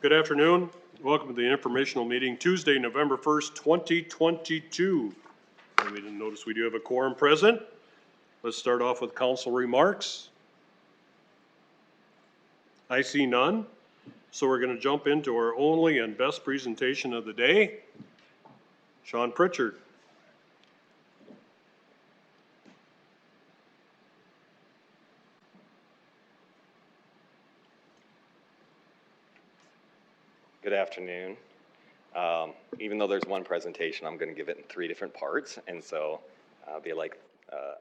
Good afternoon. Welcome to the informational meeting Tuesday, November 1st, 2022. And we didn't notice we do have a quorum present. Let's start off with council remarks. I see none. So we're going to jump into our only and best presentation of the day. Sean Pritchard. Good afternoon. Even though there's one presentation, I'm going to give it in 3 different parts, and so I'll be like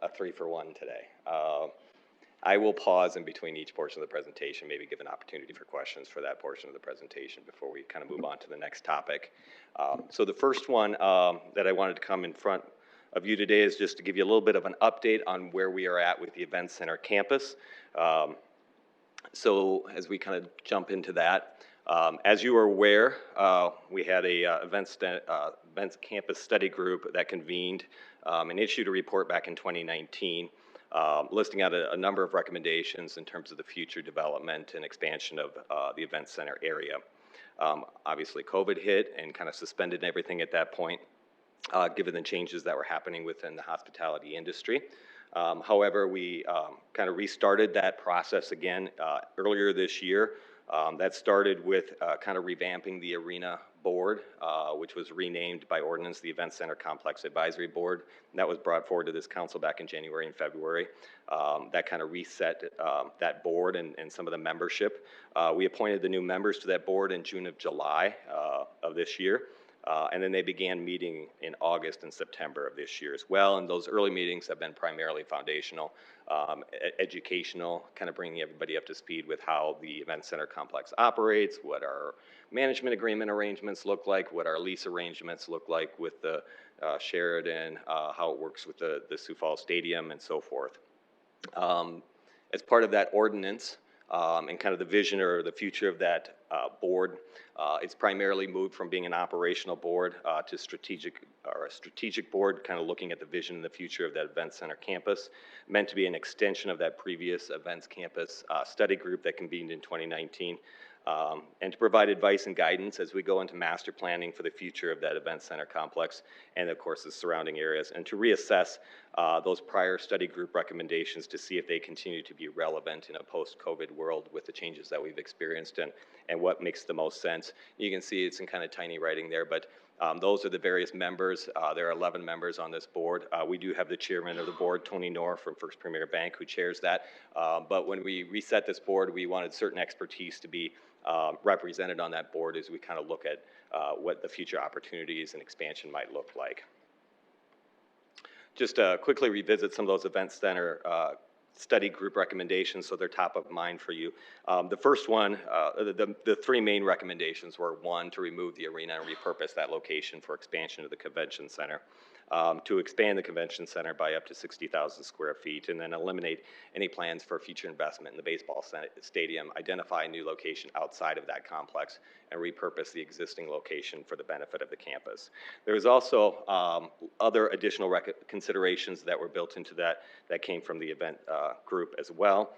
a 3-for-1 today. I will pause in between each portion of the presentation, maybe give an opportunity for questions for that portion of the presentation before we kind of move on to the next topic. So the first one that I wanted to come in front of you today is just to give you a little bit of an update on where we are at with the Event Center campus. So as we kind of jump into that, as you are aware, we had a events campus study group that convened and issued a report back in 2019, listing out a number of recommendations in terms of the future development and expansion of the event center area. Obviously, COVID hit and kind of suspended everything at that point, given the changes that were happening within the hospitality industry. However, we kind of restarted that process again earlier this year. That started with kind of revamping the arena board, which was renamed by ordinance the Event Center Complex Advisory Board. And that was brought forward to this council back in January and February. That kind of reset that board and some of the membership. We appointed the new members to that board in June of July of this year. And then they began meeting in August and September of this year as well. And those early meetings have been primarily foundational, educational, kind of bringing everybody up to speed with how the event center complex operates, what our management agreement arrangements look like, what our lease arrangements look like with the Sheridan, how it works with the Sioux Falls Stadium, and so forth. As part of that ordinance, and kind of the vision or the future of that board, it's primarily moved from being an operational board to a strategic board, kind of looking at the vision and the future of that event center campus, meant to be an extension of that previous events campus study group that convened in 2019, and to provide advice and guidance as we go into master planning for the future of that event center complex and of course the surrounding areas, and to reassess those prior study group recommendations to see if they continue to be relevant in a post-COVID world with the changes that we've experienced and what makes the most sense. You can see it's in kind of tiny writing there, but those are the various members. There are 11 members on this board. We do have the chairman of the board, Tony Knorr from First Premier Bank, who chairs that. But when we reset this board, we wanted certain expertise to be represented on that board as we kind of look at what the future opportunities and expansion might look like. Just quickly revisit some of those event center study group recommendations so they're top of mind for you. The first one, the 3 main recommendations were: 1, to remove the arena and repurpose that location for expansion of the convention center, to expand the convention center by up to 60,000 square feet, and then eliminate any plans for future investment in the baseball stadium, identify a new location outside of that complex, and repurpose the existing location for the benefit of the campus. There was also other additional considerations that were built into that came from the event group as well,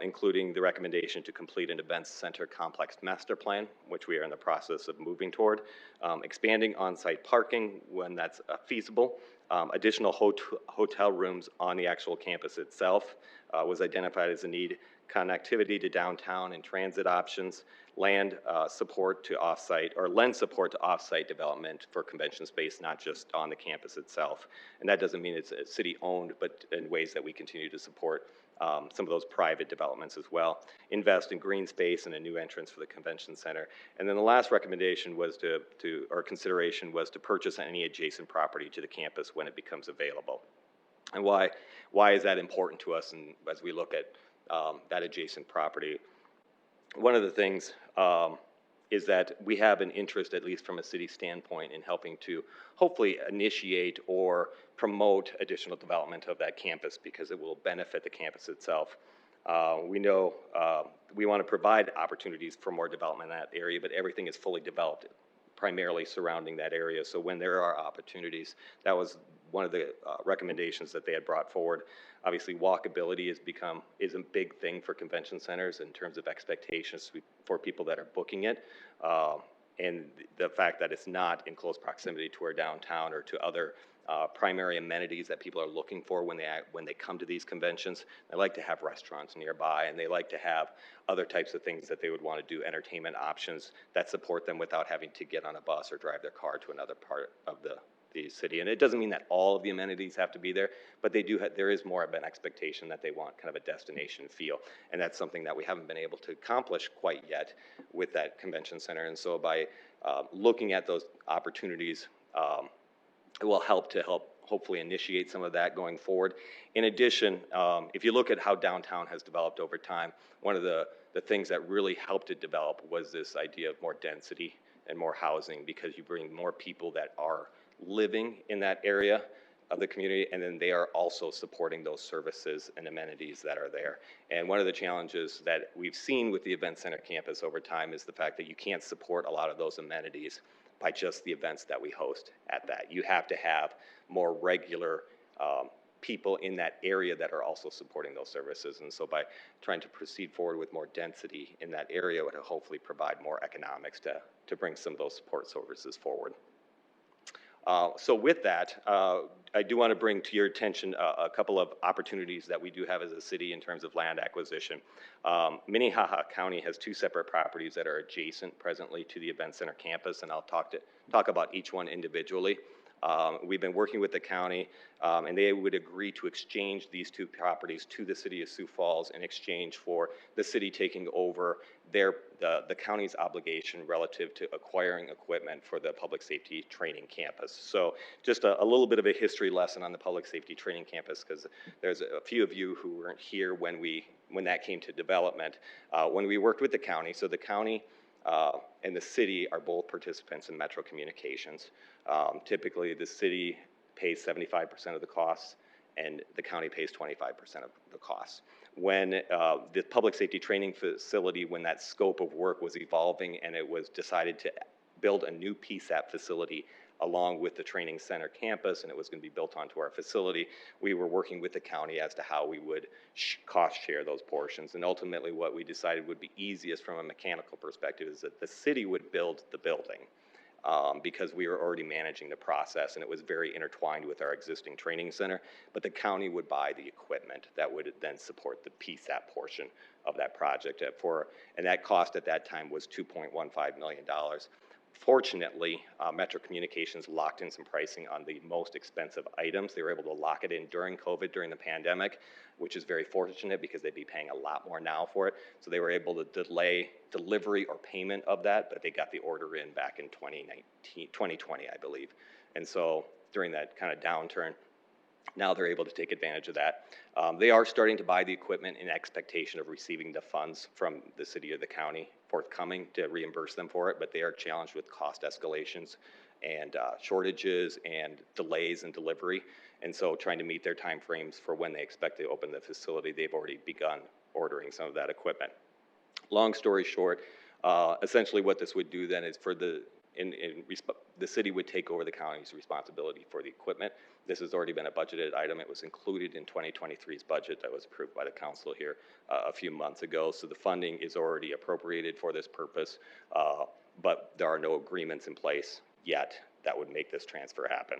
including the recommendation to complete an events center complex master plan, which we are in the process of moving toward, expanding on-site parking when that's feasible, additional hotel rooms on the actual campus itself was identified as a need, connectivity to downtown and transit options, land support to offsite, or lend support to offsite development for convention space, not just on the campus itself. And that doesn't mean it's city owned, but in ways that we continue to support some of those private developments as well. Invest in green space and a new entrance for the convention center. And then the last recommendation was or consideration was to purchase any adjacent property to the campus when it becomes available. And why is that important to us? And as we look at that adjacent property, one of the things is that we have an interest, at least from a city standpoint, in helping to hopefully initiate or promote additional development of that campus because it will benefit the campus itself. We know we want to provide opportunities for more development in that area, but everything is fully developed primarily surrounding that area. So when there are opportunities, that was one of the recommendations that they had brought forward. Obviously, walkability is a big thing for convention centers in terms of expectations for people that are booking it. And the fact that it's not in close proximity to our downtown or to other primary amenities that people are looking for when they come to these conventions. They like to have restaurants nearby, and they like to have other types of things that they would want to do, entertainment options that support them without having to get on a bus or drive their car to another part of the city. And it doesn't mean that all of the amenities have to be there, but they do there is more of an expectation that they want kind of a destination feel. And that's something that we haven't been able to accomplish quite yet with that convention center. And so by looking at those opportunities, it will help hopefully initiate some of that going forward. In addition, if you look at how downtown has developed over time, one of the things that really helped it develop was this idea of more density and more housing, because you bring more people that are living in that area of the community, and then they are also supporting those services and amenities that are there. And one of the challenges that we've seen with the Event Center campus over time is the fact that you can't support a lot of those amenities by just the events that we host at that. You have to have more regular people in that area that are also supporting those services. And so by trying to proceed forward with more density in that area would hopefully provide more economics to bring some of those support services forward. So with that, I do want to bring to your attention a couple of opportunities that we do have as a city in terms of land acquisition. Minnehaha County has 2 separate properties that are adjacent presently to the Event Center campus, and I'll talk about each one individually. We've been working with the county, and they would agree to exchange these 2 properties to the city of Sioux Falls in exchange for the city taking over the county's obligation relative to acquiring equipment for the public safety training campus. So just a little bit of a history lesson on the public safety training campus, because there's a few of you who weren't here when that came to development. When we worked with the county, so the county and the city are both participants in Metro Communications. Typically, the city pays 75% of the costs, and the county pays 25% of the costs. When the public safety training facility, when that scope of work was evolving and it was decided to build a new PSAP facility along with the training center campus, and it was going to be built onto our facility, we were working with the county as to how we would cost share those portions. And ultimately what we decided would be easiest from a mechanical perspective is that the city would build the building, because we were already managing the process, and it was very intertwined with our existing training center, but the county would buy the equipment that would then support the PSAP portion of that project. And that cost at that time was $2.15 million. Fortunately, Metro Communications locked in some pricing on the most expensive items. They were able to lock it in during COVID, during the pandemic, which is very fortunate because they'd be paying a lot more now for it. So they were able to delay delivery or payment of that, but they got the order in back in 2020, I believe. And so during that kind of downturn, now they're able to take advantage of that. They are starting to buy the equipment in expectation of receiving the funds from the city or the county forthcoming to reimburse them for it, but they are challenged with cost escalations and shortages and delays in delivery. And so trying to meet their timeframes for when they expect to open the facility, they've already begun ordering some of that equipment. Long story short, essentially what this would do then is for the city would take over the county's responsibility for the equipment. This has already been a budgeted item. It was included in 2023's budget that was approved by the council here a few months ago. So the funding is already appropriated for this purpose, but there are no agreements in place yet that would make this transfer happen.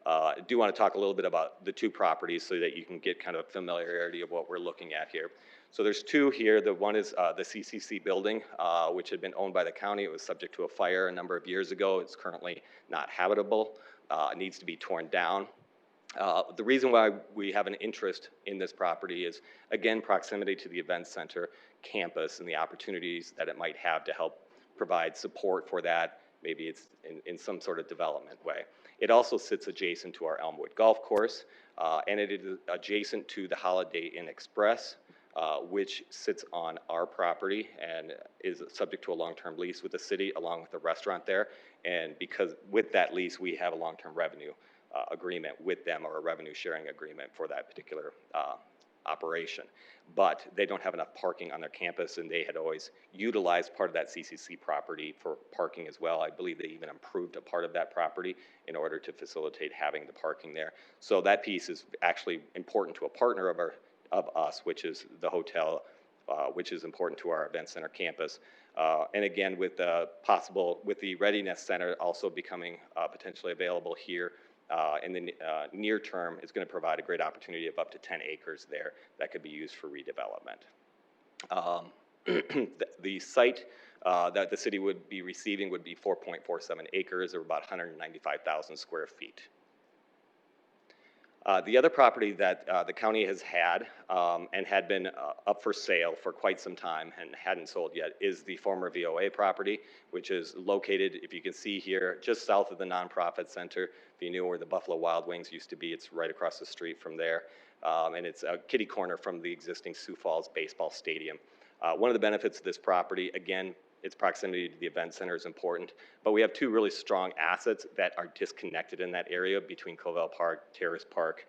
I do want to talk a little bit about the 2 properties so that you can get kind of familiarity of what we're looking at here. So there's 2 here. The one is the CCC building, which had been owned by the county. It was subject to a fire a number of years ago. It's currently not habitable. It needs to be torn down. The reason why we have an interest in this property is, again, proximity to the event center campus and the opportunities that it might have to help provide support for that. Maybe it's in some sort of development way. It also sits adjacent to our Elmwood Golf Course, and it is adjacent to the Holiday Inn Express, which sits on our property and is subject to a long-term lease with the city along with the restaurant there. And because with that lease, we have a long-term revenue agreement with them, or a revenue sharing agreement for that particular operation. But they don't have enough parking on their campus, and they had always utilized part of that CCC property for parking as well. I believe they even improved a part of that property in order to facilitate having the parking there. So that piece is actually important to a partner of us, which is the hotel, which is important to our event center campus. And again, with the Readiness Center also becoming potentially available here in the near term, is going to provide a great opportunity of up to 10 acres there that could be used for redevelopment. The site that the city would be receiving would be 4.47 acres, or about 195,000 square feet. The other property that the county has had and had been up for sale for quite some time and hadn't sold yet is the former VOA property, which is located, if you can see here, just south of the nonprofit center. If you knew where the Buffalo Wild Wings used to be, it's right across the street from there. And it's a kitty corner from the existing Sioux Falls baseball stadium. One of the benefits of this property, again, its proximity to the event center is important, but we have two really strong assets that are disconnected in that area between Covell Park, Terrace Park,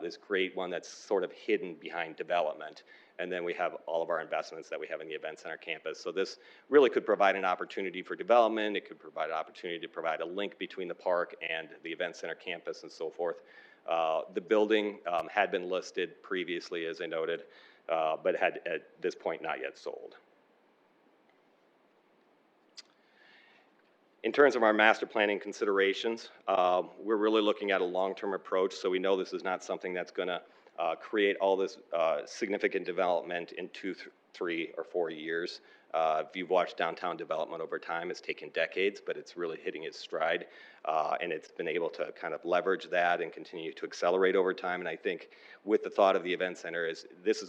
this great one that's sort of hidden behind development. And then we have all of our investments that we have in the event center campus. So this really could provide an opportunity for development. It could provide an opportunity to provide a link between the park and the event center campus and so forth. The building had been listed previously, as I noted, but had at this point not yet sold. In terms of our master planning considerations, we're really looking at a long-term approach, so we know this is not something that's going to create all this significant development in 2, 3, or 4 years. If you've watched downtown development over time, it's taken decades, but it's really hitting its stride, and it's been able to kind of leverage that and continue to accelerate over time. And I think with the thought of the event center is this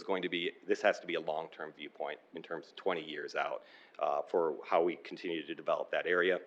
has to be a long-term viewpoint in terms of 20 years out for how we continue to develop that area.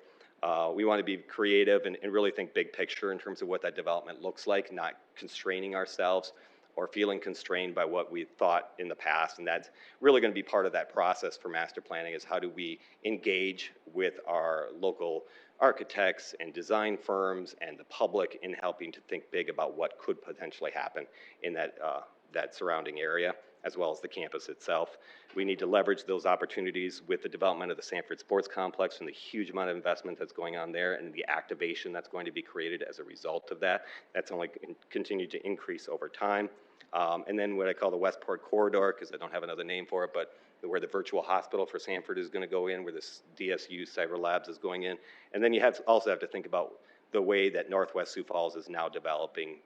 We want to be creative and really think big picture in terms of what that development looks like, not constraining ourselves or feeling constrained by what we thought in the past. And that's really going to be part of that process for master planning, is how do we engage with our local architects and design firms and the public in helping to think big about what could potentially happen in that surrounding area, as well as the campus itself. We need to leverage those opportunities with the development of the Sanford Sports Complex and the huge amount of investment that's going on there and the activation that's going to be created as a result of that. That's only continued to increase over time. And then what I call the Westport Corridor, because I don't have another name for it, but where the virtual hospital for Sanford is going to go in, where the DSU Cyber Labs is going in. And then you also have to think about the way that Northwest Sioux Falls is now developing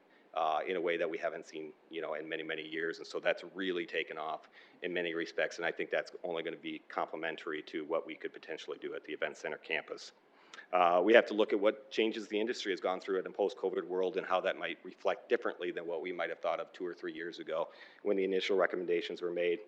in a way that we haven't seen, in many, many years. And so that's really taken off in many respects. And I think that's only going to be complementary to what we could potentially do at the event center campus. We have to look at what changes the industry has gone through in a post-COVID world and how that might reflect differently than what we might have thought of 2 or 3 years ago when the initial recommendations were made.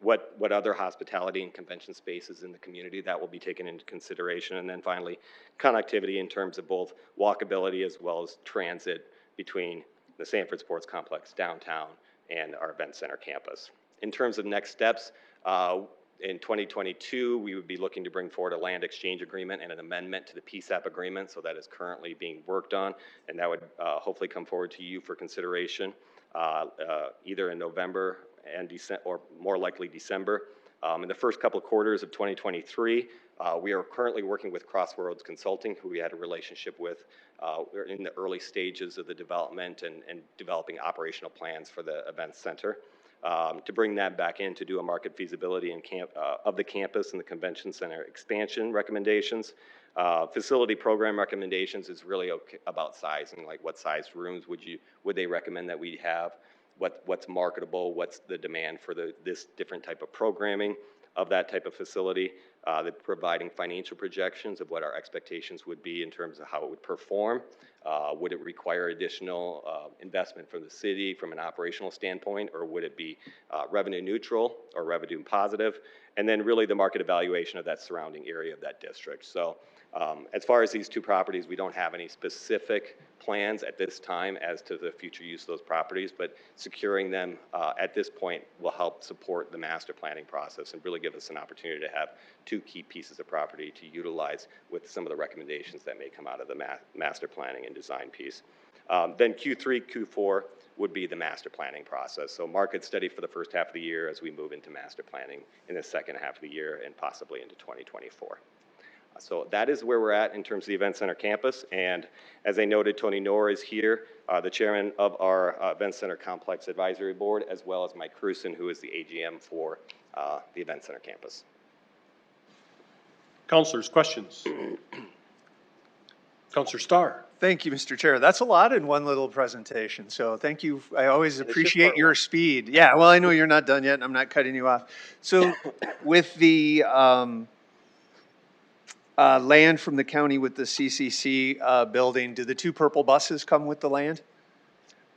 What other hospitality and convention spaces in the community that will be taken into consideration. And then finally, connectivity in terms of both walkability as well as transit between the Sanford Sports Complex downtown and our event center campus. In terms of next steps, in 2022, we would be looking to bring forward a land exchange agreement and an amendment to the PSAP agreement, so that is currently being worked on, and that would hopefully come forward to you for consideration either in November and December, or more likely December. In the first couple of quarters of 2023, we are currently working with Crossroads Consulting, who we had a relationship with. We're in the early stages of the development and developing operational plans for the event center. To bring that back in to do a market feasibility of the campus and the convention center expansion recommendations. Facility program recommendations is really about sizing, like what size rooms would they recommend that we have, what's marketable, what's the demand for this different type of programming of that type of facility, providing financial projections of what our expectations would be in terms of how it would perform. Would it require additional investment from the city from an operational standpoint, or would it be revenue neutral or revenue positive? And then really the market evaluation of that surrounding area of that district. So as far as these two properties, we don't have any specific plans at this time as to the future use of those properties, but securing them at this point will help support the master planning process and really give us an opportunity to have two key pieces of property to utilize with some of the recommendations that may come out of the master planning and design piece. Then Q3, Q4 would be the master planning process. So market study for the first half of the year as we move into master planning in the second half of the year and possibly into 2024. So that is where we're at in terms of the Event Center campus. And as I noted, Tony Knorr is here, the chairman of our Event Center Complex Advisory Board, as well as Mike Cruson, who is the AGM for the Event Center campus. Councilors, questions? Councilor Starr. Thank you, Mr. Chair. That's a lot in one little presentation, so thank you. I always appreciate your speed. Yeah, well, I know you're not done yet, and I'm not cutting you off. So with the land from the county with the CCC building, do the 2 purple buses come with the land?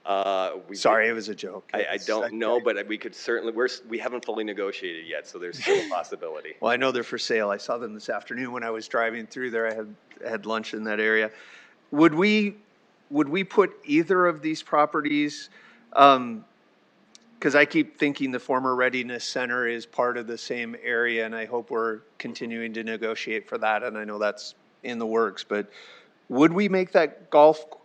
Sorry, it was a joke. I don't know, but we could certainly, we haven't fully negotiated yet, so there's still a possibility. Well, I know they're for sale. I saw them this afternoon when I was driving through there. I had lunch in that area. Would we put either of these properties, because I keep thinking the former Readiness Center is part of the same area, and I hope we're continuing to negotiate for that, and I know that's in the works, but would we make that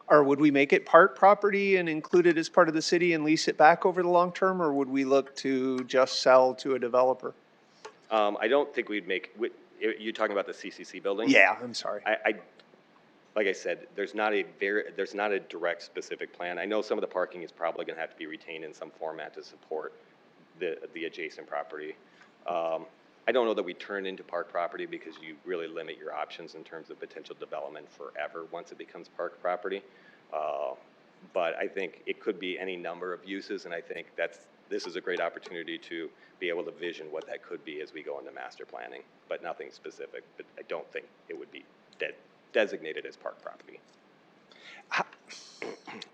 or would we make it part property and include it as part of the city and lease it back over the long term, or would we look to just sell to a developer? I don't think we'd make, you're talking about the CCC building? Yeah, I'm sorry. Like I said, there's not a direct specific plan. I know some of the parking is probably going to have to be retained in some format to support the adjacent property. I don't know that we turn into park property because you really limit your options in terms of potential development forever once it becomes park property. But I think it could be any number of uses, and I think this is a great opportunity to be able to vision what that could be as we go into master planning, but nothing specific. But I don't think it would be designated as park property.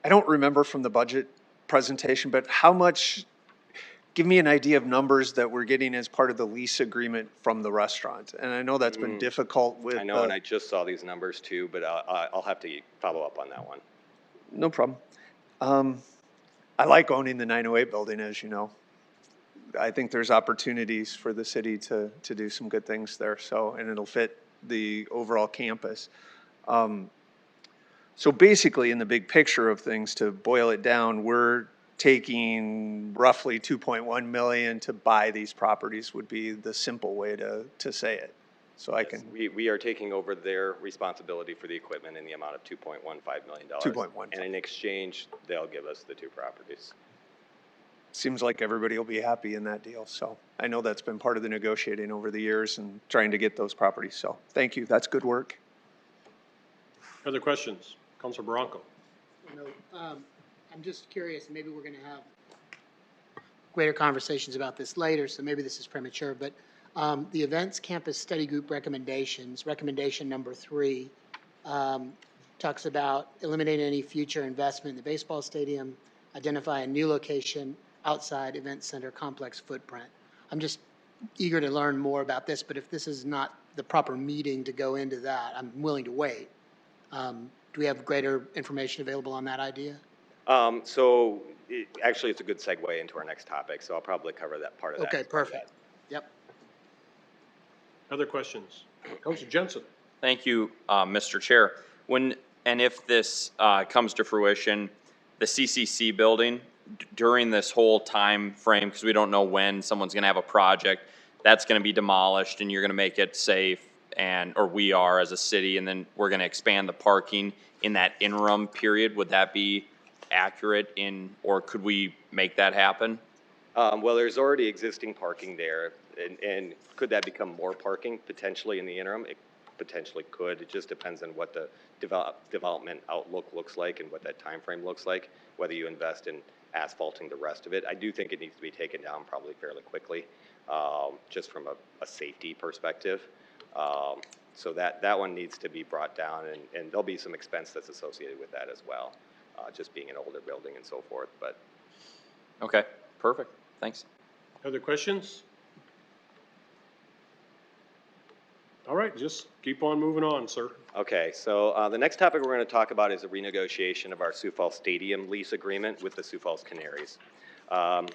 I don't remember from the budget presentation, but how much, give me an idea of numbers that we're getting as part of the lease agreement from the restaurant. And I know that's been difficult with. I know, and I just saw these numbers too, but I'll have to follow up on that one. No problem. I like owning the 908 building, as you know. I think there's opportunities for the city to do some good things there. So, and it'll fit the overall campus. So basically, in the big picture of things, to boil it down, we're taking roughly 2.1 million to buy these properties would be the simple way to say it. So yes, we are taking over their responsibility for the equipment in the amount of $2.15 million. 2.1. And in exchange, they'll give us the 2 properties. Seems like everybody will be happy in that deal. So I know that's been part of the negotiating over the years and trying to get those properties. So thank you. That's good work. Other questions? Councilor Bronco. No, I'm just curious, maybe we're going to have greater conversations about this later, so maybe this is premature, but the Events Campus Study Group recommendations, recommendation number 3, talks about eliminating any future investment in the baseball stadium, identify a new location outside Event Center complex footprint. I'm just eager to learn more about this, but if this is not the proper meeting to go into that, I'm willing to wait. Do we have greater information available on that idea? Actually, it's a good segue into our next topic, so I'll probably cover that part of that. Okay, perfect. Yep. Other questions? Councilor Jensen. Thank you, Mr. Chair. When and if this comes to fruition, the CCC building, during this whole time frame, because we don't know when someone's going to have a project, that's going to be demolished and you're going to make it safe, or we are as a city, and then we're going to expand the parking in that interim period. Would that be accurate or could we make that happen? Well, there's already existing parking there, and could that become more parking potentially in the interim? It potentially could. It just depends on what the development outlook looks like and what that time frame looks like, whether you invest in asphalting the rest of it. I do think it needs to be taken down probably fairly quickly, just from a safety perspective. So that one needs to be brought down, and there'll be some expense that's associated with that as well, just being an older building and so forth. But okay, perfect. Thanks. Other questions? All right, just keep on moving on, sir. okay, so the next topic we're going to talk about is a renegotiation of our Sioux Falls Stadium lease agreement with the Sioux Falls Canaries. And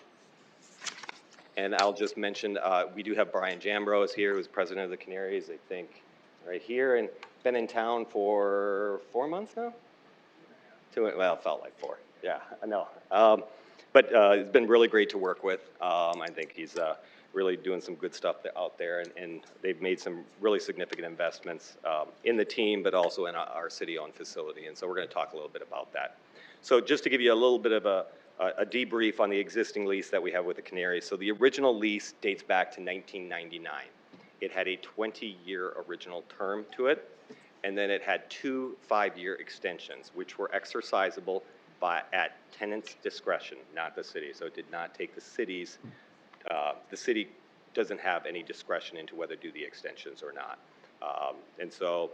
I'll just mention, we do have Brian Jambros here, who's president of the Canaries, I think, right here, and been in town for 4 months now? Well, it felt like 4. Yeah, I know. But it's been really great to work with. I think he's really doing some good stuff out there, and they've made some really significant investments in the team, but also in our city-owned facility. And so we're going to talk a little bit about that. So just to give you a little bit of a debrief on the existing lease that we have with the Canaries. So the original lease dates back to 1999. It had a 20-year original term to it, and then it had 2 5-year extensions, which were exercisable at tenant's discretion, not the city. So it did not take the city's, the city doesn't have any discretion into whether to do the extensions or not. And so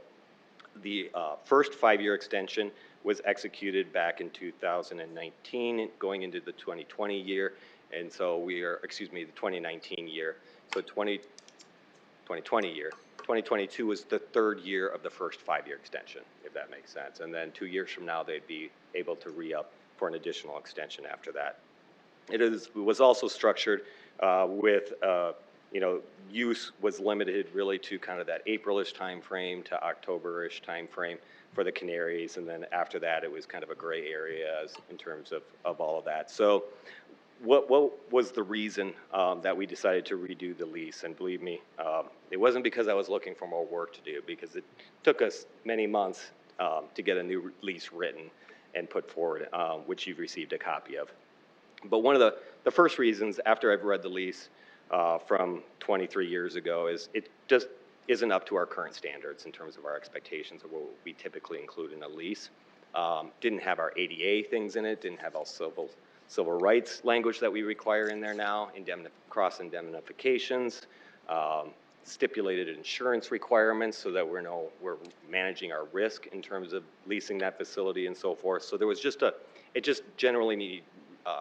the first 5-year extension was executed back in 2019, going into the 2020 year. And so we are, excuse me, the 2019 year. So 2020 year. 2022 was the 3rd year of the first 5-year extension, if that makes sense. And then 2 years from now, they'd be able to re-up for an additional extension after that. It was also structured with, you know, use was limited really to kind of that April-ish time frame to October-ish time frame for the Canaries. And then after that, it was kind of a gray area in terms of all of that. So what was the reason that we decided to redo the lease? And believe me, it wasn't because I was looking for more work to do, because it took us many months to get a new lease written and put forward, which you've received a copy of. But one of the first reasons after I've read the lease from 23 years ago is it just isn't up to our current standards in terms of our expectations of what we typically include in a lease. Didn't have our ADA things in it, didn't have all civil rights language that we require in there now, cross indemnifications, stipulated insurance requirements so that we're managing our risk in terms of leasing that facility and so forth. So there was it just generally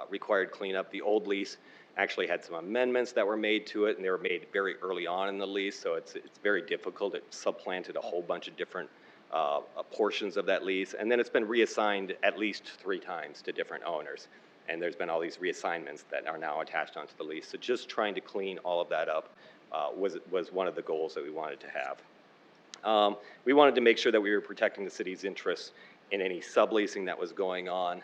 required cleanup. The old lease actually had some amendments that were made to it, and they were made very early on in the lease, so it's very difficult. It supplanted a whole bunch of different portions of that lease, and then it's been reassigned at least 3 times to different owners. And there's been all these reassignments that are now attached onto the lease. So just trying to clean all of that up was one of the goals that we wanted to have. We wanted to make sure that we were protecting the city's interests in any subleasing that was going on.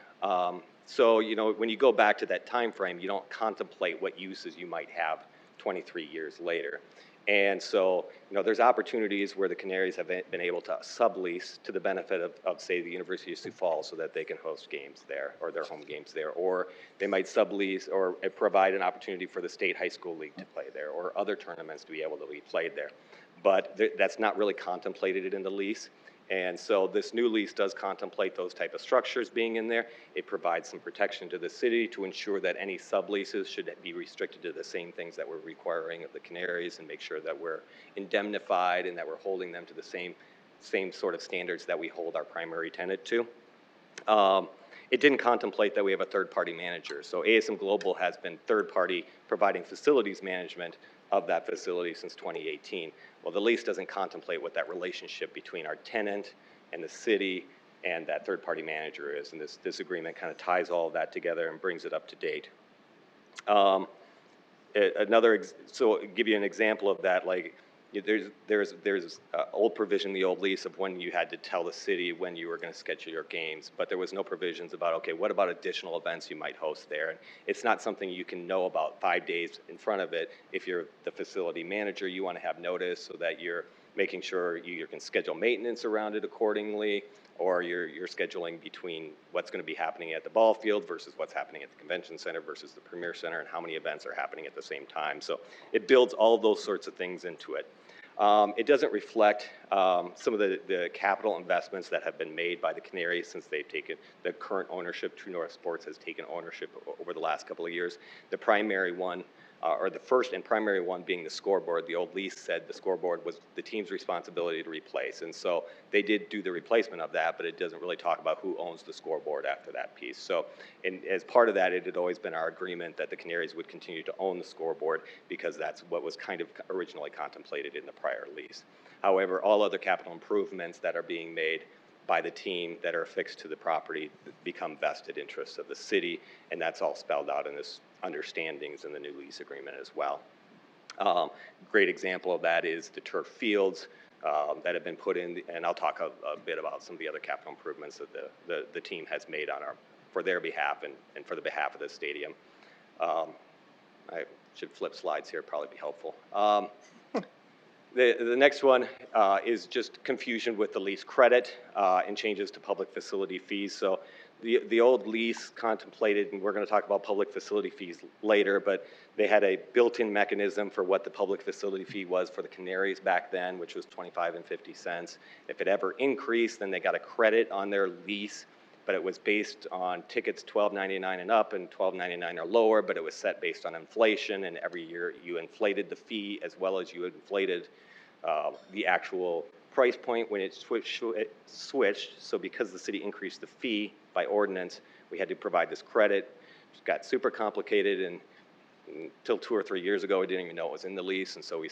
So, you know, when you go back to that time frame, you don't contemplate what uses you might have 23 years later. And so, you know, there's opportunities where the Canaries have been able to sublease to the benefit of, say, the University of Sioux Falls so that they can host games there or their home games there. Or they might sublease or provide an opportunity for the State High School League to play there or other tournaments to be able to be played there. But that's not really contemplated in the lease. And so this new lease does contemplate those type of structures being in there. It provides some protection to the city to ensure that any subleases should be restricted to the same things that we're requiring of the Canaries, and make sure that we're indemnified and that we're holding them to the same sort of standards that we hold our primary tenant to. It didn't contemplate that we have a third-party manager. So ASM Global has been third-party providing facilities management of that facility since 2018. Well, the lease doesn't contemplate what that relationship between our tenant and the city and that third-party manager is, and this agreement kind of ties all of that together and brings it up to date. So I'll give you an example of that, like there's old provision in the old lease of when you had to tell the city when you were going to schedule your games, but there was no provisions about, okay, what about additional events you might host there? And it's not something you can know about 5 days in front of it. If you're the facility manager, you want to have notice so that you're making sure you can schedule maintenance around it accordingly, or you're scheduling between what's going to be happening at the ball field versus what's happening at the convention center versus the Premier Center, and how many events are happening at the same time. So it builds all of those sorts of things into it. It doesn't reflect some of the capital investments that have been made by the Canaries since they've taken the current ownership. True North Sports has taken ownership over the last couple of years. The primary one, or the first and primary one, being the scoreboard. The old lease said the scoreboard was the team's responsibility to replace, and so they did do the replacement of that, but it doesn't really talk about who owns the scoreboard after that piece. So, and as part of that, it had always been our agreement that the Canaries would continue to own the scoreboard, because that's what was kind of originally contemplated in the prior lease. However, all other capital improvements that are being made by the team that are affixed to the property become vested interests of the city, and that's all spelled out in this understandings in the new lease agreement as well. Great example of that is the turf fields. that have been put in, and I'll talk a bit about some of the other capital improvements that the team has made for their behalf and for the behalf of the stadium. I should flip slides here, probably be helpful. The next one is just confusion with the lease credit and changes to public facility fees. So the old lease contemplated, and we're going to talk about public facility fees later, but they had a built-in mechanism for what the public facility fee was for the Canaries back then, which was 25 and 50 cents. If it ever increased, then they got a credit on their lease, but it was based on tickets $12.99 and up and $12.99 or lower, but it was set based on inflation, and every year you inflated the fee as well as you inflated the actual price point when it switched. So because the city increased the fee by ordinance, we had to provide this credit. It got super complicated, and until 2 or 3 years ago, we didn't even know it was in the lease, and so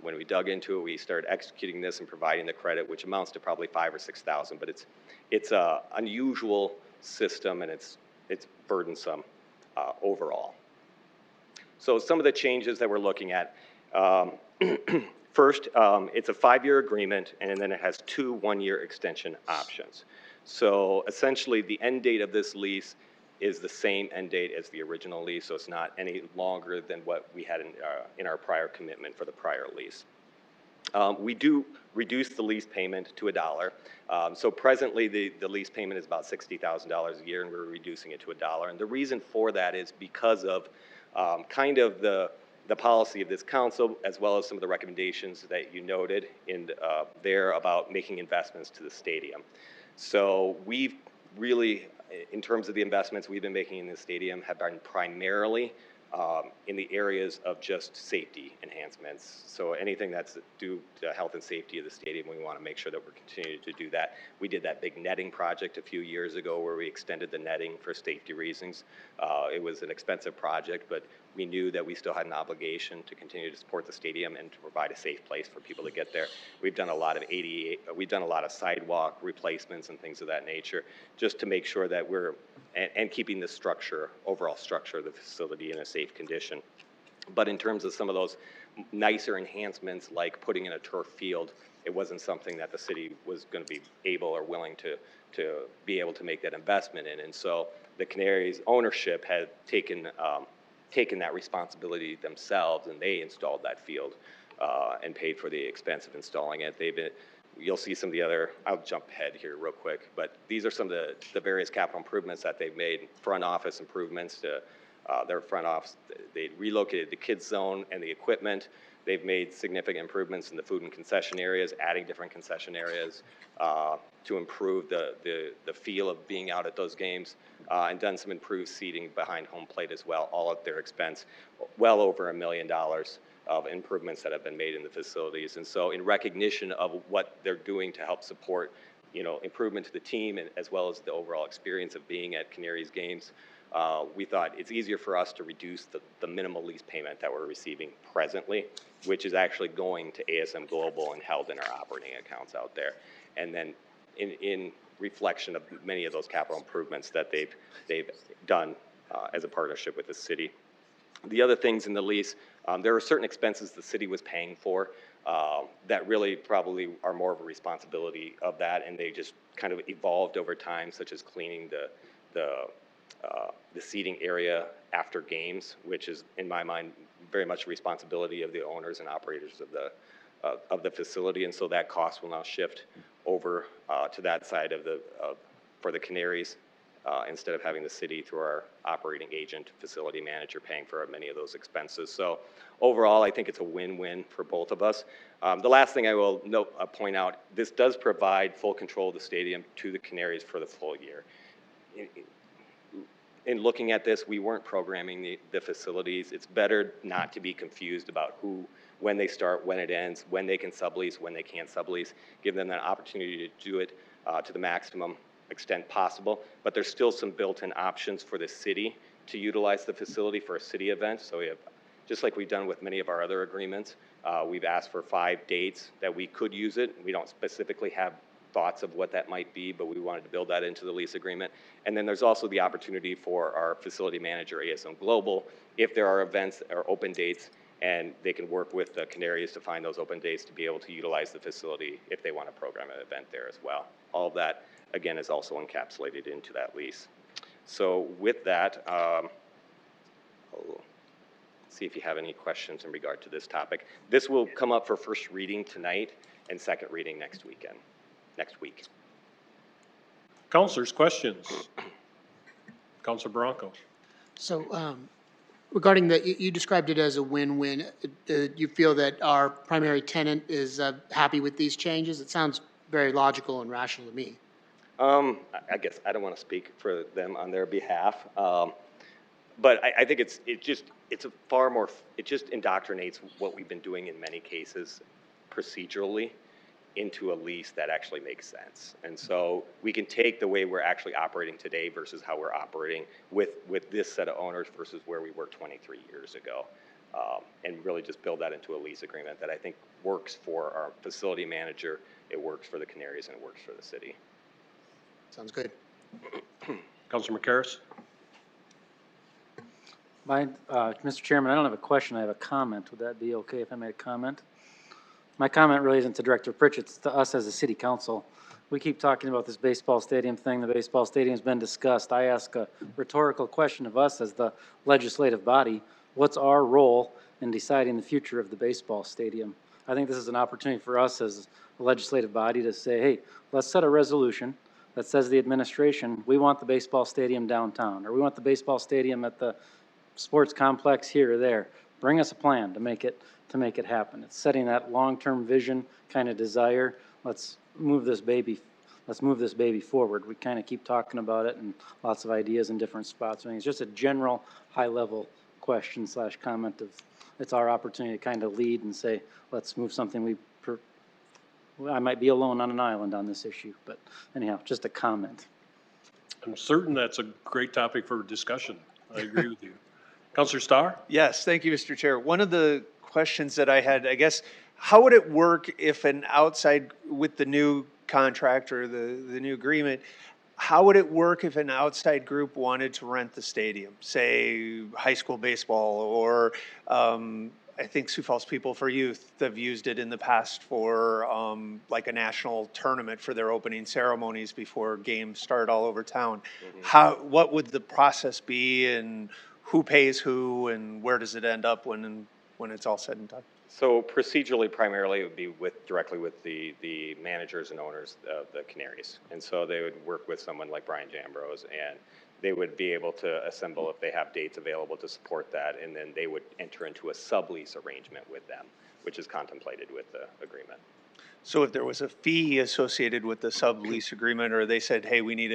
when we dug into it, we started executing this and providing the credit, which amounts to probably $5,000 or $6,000, but it's a unusual system, and it's burdensome overall. So some of the changes that we're looking at. First, it's a 5-year agreement, and then it has 2 one-year extension options. So essentially, the end date of this lease is the same end date as the original lease, so it's not any longer than what we had in our prior commitment for the prior lease. We do reduce the lease payment to $1. So presently, the lease payment is about $60,000 a year, and we're reducing it to $1. And the reason for that is because of kind of the policy of this council, as well as some of the recommendations that you noted in there about making investments to the stadium. So we've really, in terms of the investments we've been making in the stadium, have been primarily in the areas of just safety enhancements. So anything that's due to health and safety of the stadium, we want to make sure that we're continuing to do that. We did that big netting project a few years ago where we extended the netting for safety reasons. It was an expensive project, but we knew that we still had an obligation to continue to support the stadium and to provide a safe place for people to get there. We've done a lot of we've done a lot of sidewalk replacements and things of that nature, just to make sure that we're, and keeping the structure, overall structure of the facility in a safe condition. But in terms of some of those nicer enhancements, like putting in a turf field, it wasn't something that the city was going to be able or willing to be able to make that investment in. And so the Canaries ownership had taken that responsibility themselves, and they installed that field and paid for the expense of installing it. You'll see some of the other, I'll jump ahead here real quick, but these are some of the various capital improvements that they've made. Front office improvements to their front office. They relocated the kids zone and the equipment. They've made significant improvements in the food and concession areas, adding different concession areas to improve the feel of being out at those games, and done some improved seating behind home plate as well, all at their expense. Well over $1 million of improvements that have been made in the facilities. And so in recognition of what they're doing to help support, improvement to the team, and as well as the overall experience of being at Canaries games, we thought it's easier for us to reduce the minimal lease payment that we're receiving presently, which is actually going to ASM Global and held in our operating accounts out there. And then in reflection of many of those capital improvements that they've done as a partnership with the city. The other things in the lease, there are certain expenses the city was paying for that really probably are more of a responsibility of that, and they just kind of evolved over time, such as cleaning the seating area after games, which is, in my mind, very much the responsibility of the owners and operators of the facility, and so that cost will now shift over to that side for the Canaries, instead of having the city through our operating agent, facility manager, paying for many of those expenses. So overall, I think it's a win-win for both of us. The last thing I will point out, this does provide full control of the stadium to the Canaries for the full year. In looking at this, we weren't programming the facilities. It's better not to be confused about when they start, when it ends, when they can sublease, when they can't sublease. Give them that opportunity to do it to the maximum extent possible. But there's still some built-in options for the city to utilize the facility for a city event. So we have, just like we've done with many of our other agreements, we've asked for 5 dates that we could use it. We don't specifically have thoughts of what that might be, but we wanted to build that into the lease agreement. And then there's also the opportunity for our facility manager, ASM Global, if there are events or open dates and they can work with the Canaries to find those open dates to be able to utilize the facility if they want to program an event there as well. All of that, again, is also encapsulated into that lease. So with that, I'll see if you have any questions in regard to this topic. This will come up for first reading tonight and second reading next week. Councilors, questions? Councilor Bronco. So regarding you described it as a win-win. You feel that our primary tenant is happy with these changes? It sounds very logical and rational to me. I guess I don't want to speak for them on their behalf, but I think it just indoctrinates what we've been doing in many cases procedurally into a lease that actually makes sense. And so we can take the way we're actually operating today versus how we're operating with this set of owners versus where we were 23 years ago, and really just build that into a lease agreement that I think works for our facility manager, it works for the Canaries, and it works for the city. Sounds good. Councilor McCarris. Mr. Chairman, I don't have a question, I have a comment. Would that be okay if I made a comment? My comment really isn't to Director Pritchett, it's to us as a city council. We keep talking about this baseball stadium thing. The baseball stadium's been discussed. I ask a rhetorical question of us as the legislative body. What's our role in deciding the future of the baseball stadium? I think this is an opportunity for us as a legislative body to say, hey, let's set a resolution that says the administration, we want the baseball stadium downtown, or we want the baseball stadium at the sports complex here or there. Bring us a plan to make it happen. It's setting that long-term vision kind of desire. Let's move this baby forward. We kind of keep talking about it and lots of ideas in different spots. I mean, it's just a general high-level question / comment of it's our opportunity to kind of lead and say, let's move something I might be alone on an island on this issue, but anyhow, just a comment. I'm certain that's a great topic for discussion. I agree with you. Councilor Starr? Yes, thank you, Mr. Chair. One of the questions that I had, I guess, how would it work if an outside, with the new contract or the new agreement, how would it work if an outside group wanted to rent the stadium, say high school baseball, or I think Sioux Falls People for Youth have used it in the past for like a national tournament for their opening ceremonies before games start all over town. Mm-hmm. What would the process be, and who pays who, and where does it end up when it's all said and done? So procedurally, primarily, it would be directly with the managers and owners of the Canaries. And so they would work with someone like Brian Jambros, and they would be able to assemble if they have dates available to support that, and then they would enter into a sublease arrangement with them, which is contemplated with the agreement. So if there was a fee associated with the sublease agreement, or they said, hey, we need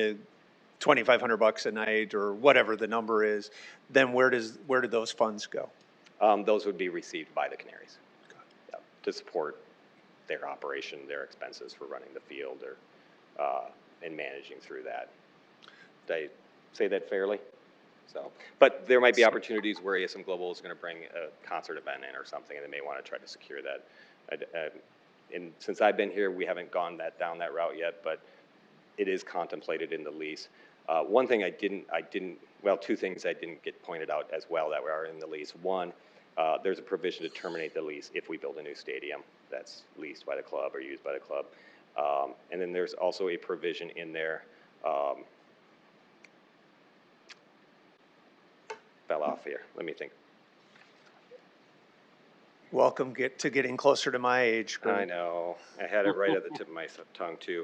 $2,500 a night, or whatever the number is, then where do those funds go? Those would be received by the Canaries to support their operation, their expenses for running the field, or and managing through that. Did I say that fairly? So, but there might be opportunities where ASM Global is going to bring a concert event in or something, and they may want to try to secure that. And since I've been here, we haven't gone down that route yet, but it is contemplated in the lease. One thing two things I didn't get pointed out as well that are in the lease. One, there's a provision to terminate the lease if we build a new stadium that's leased by the club or used by the club. And then there's also a provision in there, fell off here, let me think. Welcome to getting closer to my age. I know. I had it right at the tip of my tongue, too.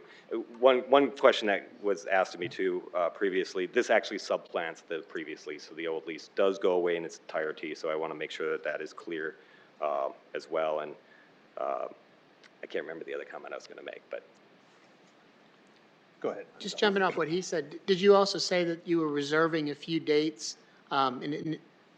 One question that was asked of me, too, previously, this actually subplants the previous lease, so the old lease does go away in its entirety, so I want to make sure that is clear as well. And I can't remember the other comment I was going to make, but. Go ahead. Just jumping off what he said, did you also say that you were reserving a few dates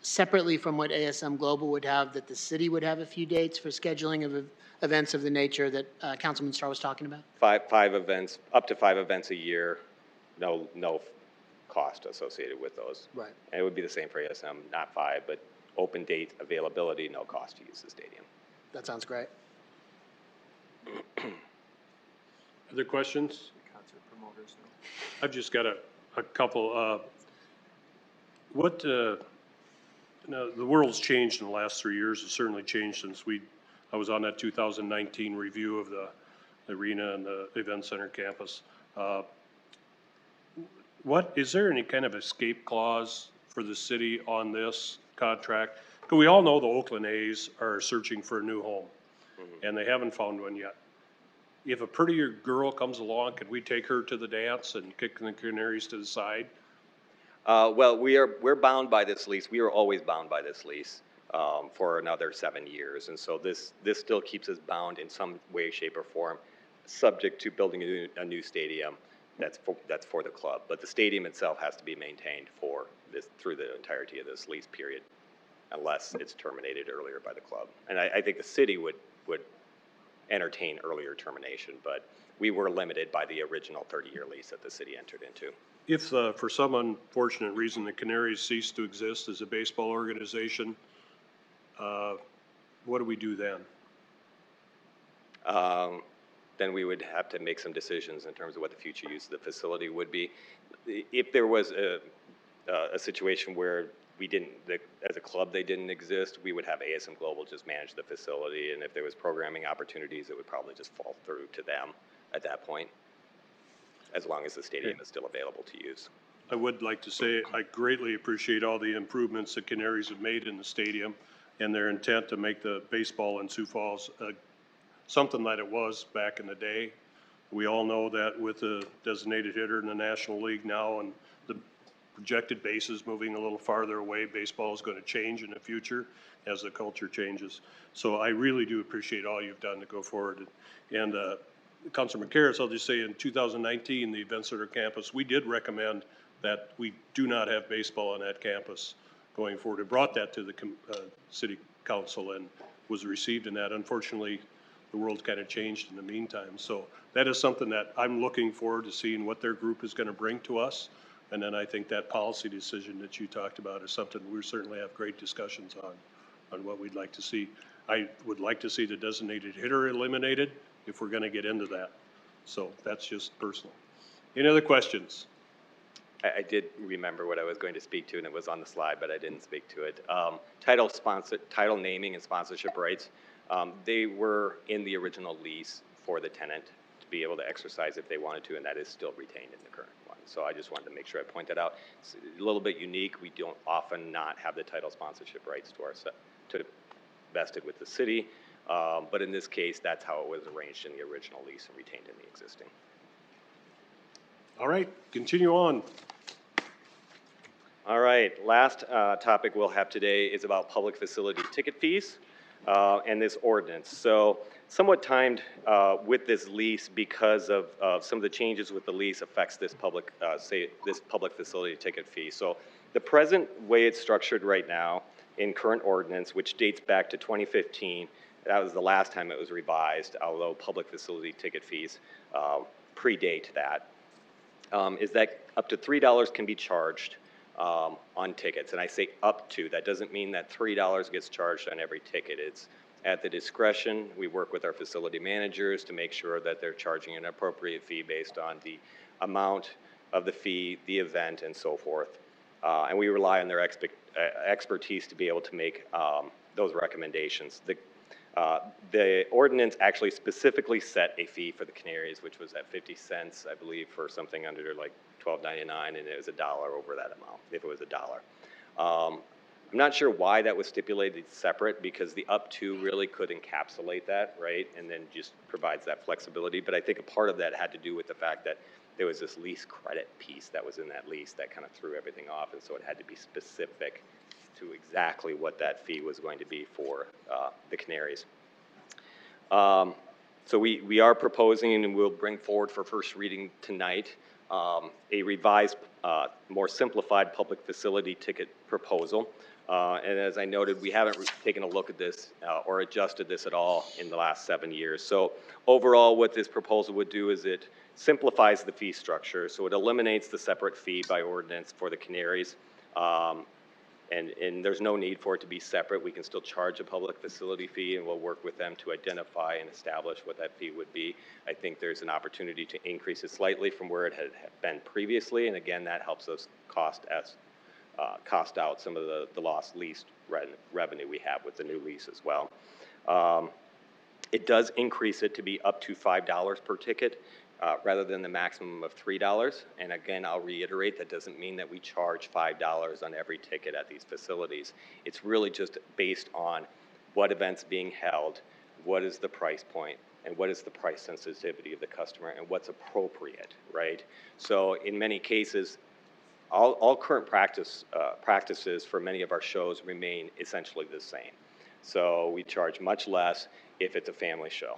separately from what ASM Global would have, that the city would have a few dates for scheduling of events of the nature that Councilman Starr was talking about? Five events, up to 5 events a year, no cost associated with those. Right. And it would be the same for ASM, not 5, but open date availability, no cost to use the stadium. That sounds great. Other questions? I've just got a couple. Now, the world's changed in the last 3 years. It's certainly changed since I was on that 2019 review of the arena and the event center campus. Is there any kind of escape clause for the city on this contract? Because we all know the Oakland A's are searching for a new home, and they haven't found one yet. If a prettier girl comes along, could we take her to the dance and kick the Canaries to the side? Well, we're bound by this lease. We are always bound by this lease for another 7 years, and so this still keeps us bound in some way, shape, or form, subject to building a new stadium that's for the club. But the stadium itself has to be maintained through the entirety of this lease period, unless it's terminated earlier by the club. And I think the city would entertain earlier termination, but we were limited by the original 30-year lease that the city entered into. If for some unfortunate reason the Canaries cease to exist as a baseball organization, what do we do then? Then we would have to make some decisions in terms of what the future use of the facility would be. If there was a situation where as a club they didn't exist, we would have ASM Global just manage the facility, and if there was programming opportunities, it would probably just fall through to them at that point, as long as the stadium is still available to use. I would like to say I greatly appreciate all the improvements the Canaries have made in the stadium and their intent to make the baseball in Sioux Falls something that it was back in the day. We all know that with the designated hitter in the National League now and the projected bases moving a little farther away, baseball is going to change in the future as the culture changes. So I really do appreciate all you've done to go forward. And Councilor McCarris, I'll just say in 2019, the Event Center campus, we did recommend that we do not have baseball on that campus going forward. It brought that to the city council and was received in that. Unfortunately, the world kind of changed in the meantime. So that is something that I'm looking forward to seeing what their group is going to bring to us. And then I think that policy decision that you talked about is something we certainly have great discussions on what we'd like to see. I would like to see the designated hitter eliminated if we're going to get into that. So that's just personal. Any other questions? I did remember what I was going to speak to, and it was on the slide, but I didn't speak to it. Title naming and sponsorship rights, they were in the original lease for the tenant to be able to exercise if they wanted to, and that is still retained in the current one. So I just wanted to make sure I point that out. It's a little bit unique. We don't often not have the title sponsorship rights to vested with the city, but in this case, that's how it was arranged in the original lease and retained in the existing. All right, continue on. All right, last topic we'll have today is about public facility ticket fees and this ordinance. So somewhat timed with this lease because of some of the changes with the lease affects this public facility ticket fee. So the present way it's structured right now in current ordinance, which dates back to 2015, that was the last time it was revised, although public facility ticket fees predate that, is that up to $3 can be charged on tickets. And I say up to, that doesn't mean that $3 gets charged on every ticket. It's at the discretion. We work with our facility managers to make sure that they're charging an appropriate fee based on the amount of the fee, the event, and so forth. And we rely on their expertise to be able to make those recommendations. The ordinance actually specifically set a fee for the Canaries, which was at 50 cents, I believe, for something under like $12.99, and it was $1 over that amount, if it was $1. I'm not sure why that was stipulated separate, because the up to really could encapsulate that, right, and then just provides that flexibility. But I think a part of that had to do with the fact that there was this lease credit piece that was in that lease that kind of threw everything off, and so it had to be specific to exactly what that fee was going to be for the Canaries. So we are proposing, and we'll bring forward for first reading tonight, a revised, more simplified public facility ticket proposal. And as I noted, we haven't taken a look at this or adjusted this at all in the last 7 years. So overall, what this proposal would do is it simplifies the fee structure. So it eliminates the separate fee by ordinance for the Canaries. And there's no need for it to be separate. We can still charge a public facility fee, and we'll work with them to identify and establish what that fee would be. I think there's an opportunity to increase it slightly from where it had been previously, and again, that helps us cost cost out some of the lost lease revenue we have with the new lease as well. It does increase it to be up to $5 per ticket rather than the maximum of $3. And again, I'll reiterate, that doesn't mean that we charge $5 on every ticket at these facilities. It's really just based on what event's being held, what is the price point, and what is the price sensitivity of the customer, and what's appropriate, right? So in many cases, all current practices for many of our shows remain essentially the same. So we charge much less if it's a family show,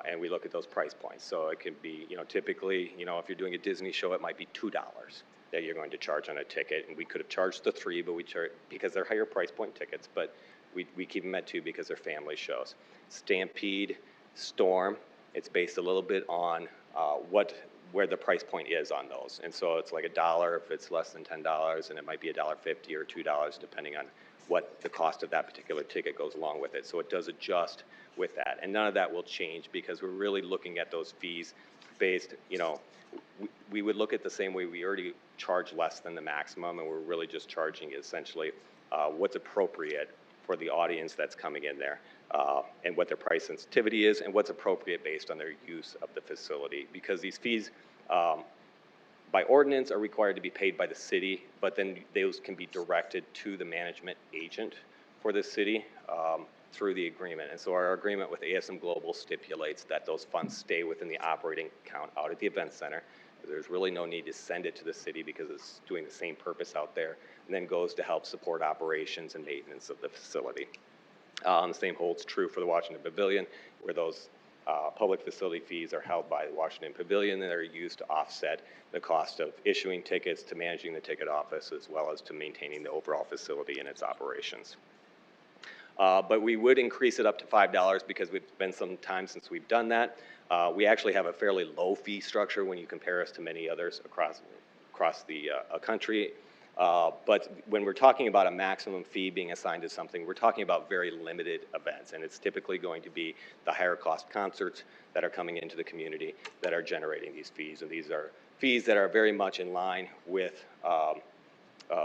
and we look at those price points. So it can be, typically, if you're doing a Disney show, it might be $2 that you're going to charge on a ticket, and we could have charged the $3, but we charge because they're higher price point tickets, but we keep them at $2 because they're family shows. Stampede, Storm, it's based a little bit on where the price point is on those. And so it's like $1 if it's less than $10, and it might be $1.50 or $2 depending on what the cost of that particular ticket goes along with it. So it does adjust with that. And none of that will change because we're really looking at those fees based, we would look at the same way we already charge less than the maximum, and we're really just charging essentially what's appropriate for the audience that's coming in there, and what their price sensitivity is, and what's appropriate based on their use of the facility. Because these fees, by ordinance, are required to be paid by the city, but then those can be directed to the management agent for the city through the agreement. And so our agreement with ASM Global stipulates that those funds stay within the operating account out at the event center. There's really no need to send it to the city because it's doing the same purpose out there, and then goes to help support operations and maintenance of the facility. The same holds true for the Washington Pavilion, where those public facility fees are held by the Washington Pavilion, and they're used to offset the cost of issuing tickets, to managing the ticket office, as well as to maintaining the overall facility and its operations. But we would increase it up to $5 because it's been some time since we've done that. We actually have a fairly low fee structure when you compare us to many others across the country. But when we're talking about a maximum fee being assigned to something, we're talking about very limited events, and it's typically going to be the higher cost concerts that are coming into the community that are generating these fees. And these are fees that are very much in line with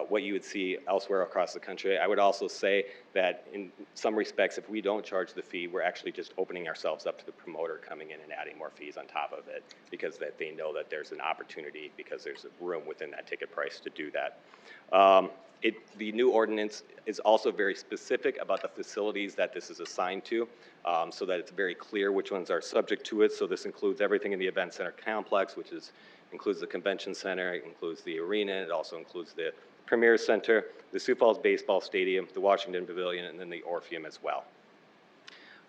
what you would see elsewhere across the country. I would also say that in some respects, if we don't charge the fee, we're actually just opening ourselves up to the promoter coming in and adding more fees on top of it, because that they know that there's an opportunity, because there's room within that ticket price to do that. The new ordinance is also very specific about the facilities that this is assigned to, so that it's very clear which ones are subject to it. So this includes everything in the event center complex, which includes the convention center, it includes the arena, it also includes the Premier Center, the Sioux Falls Baseball Stadium, the Washington Pavilion, and then the Orpheum as well.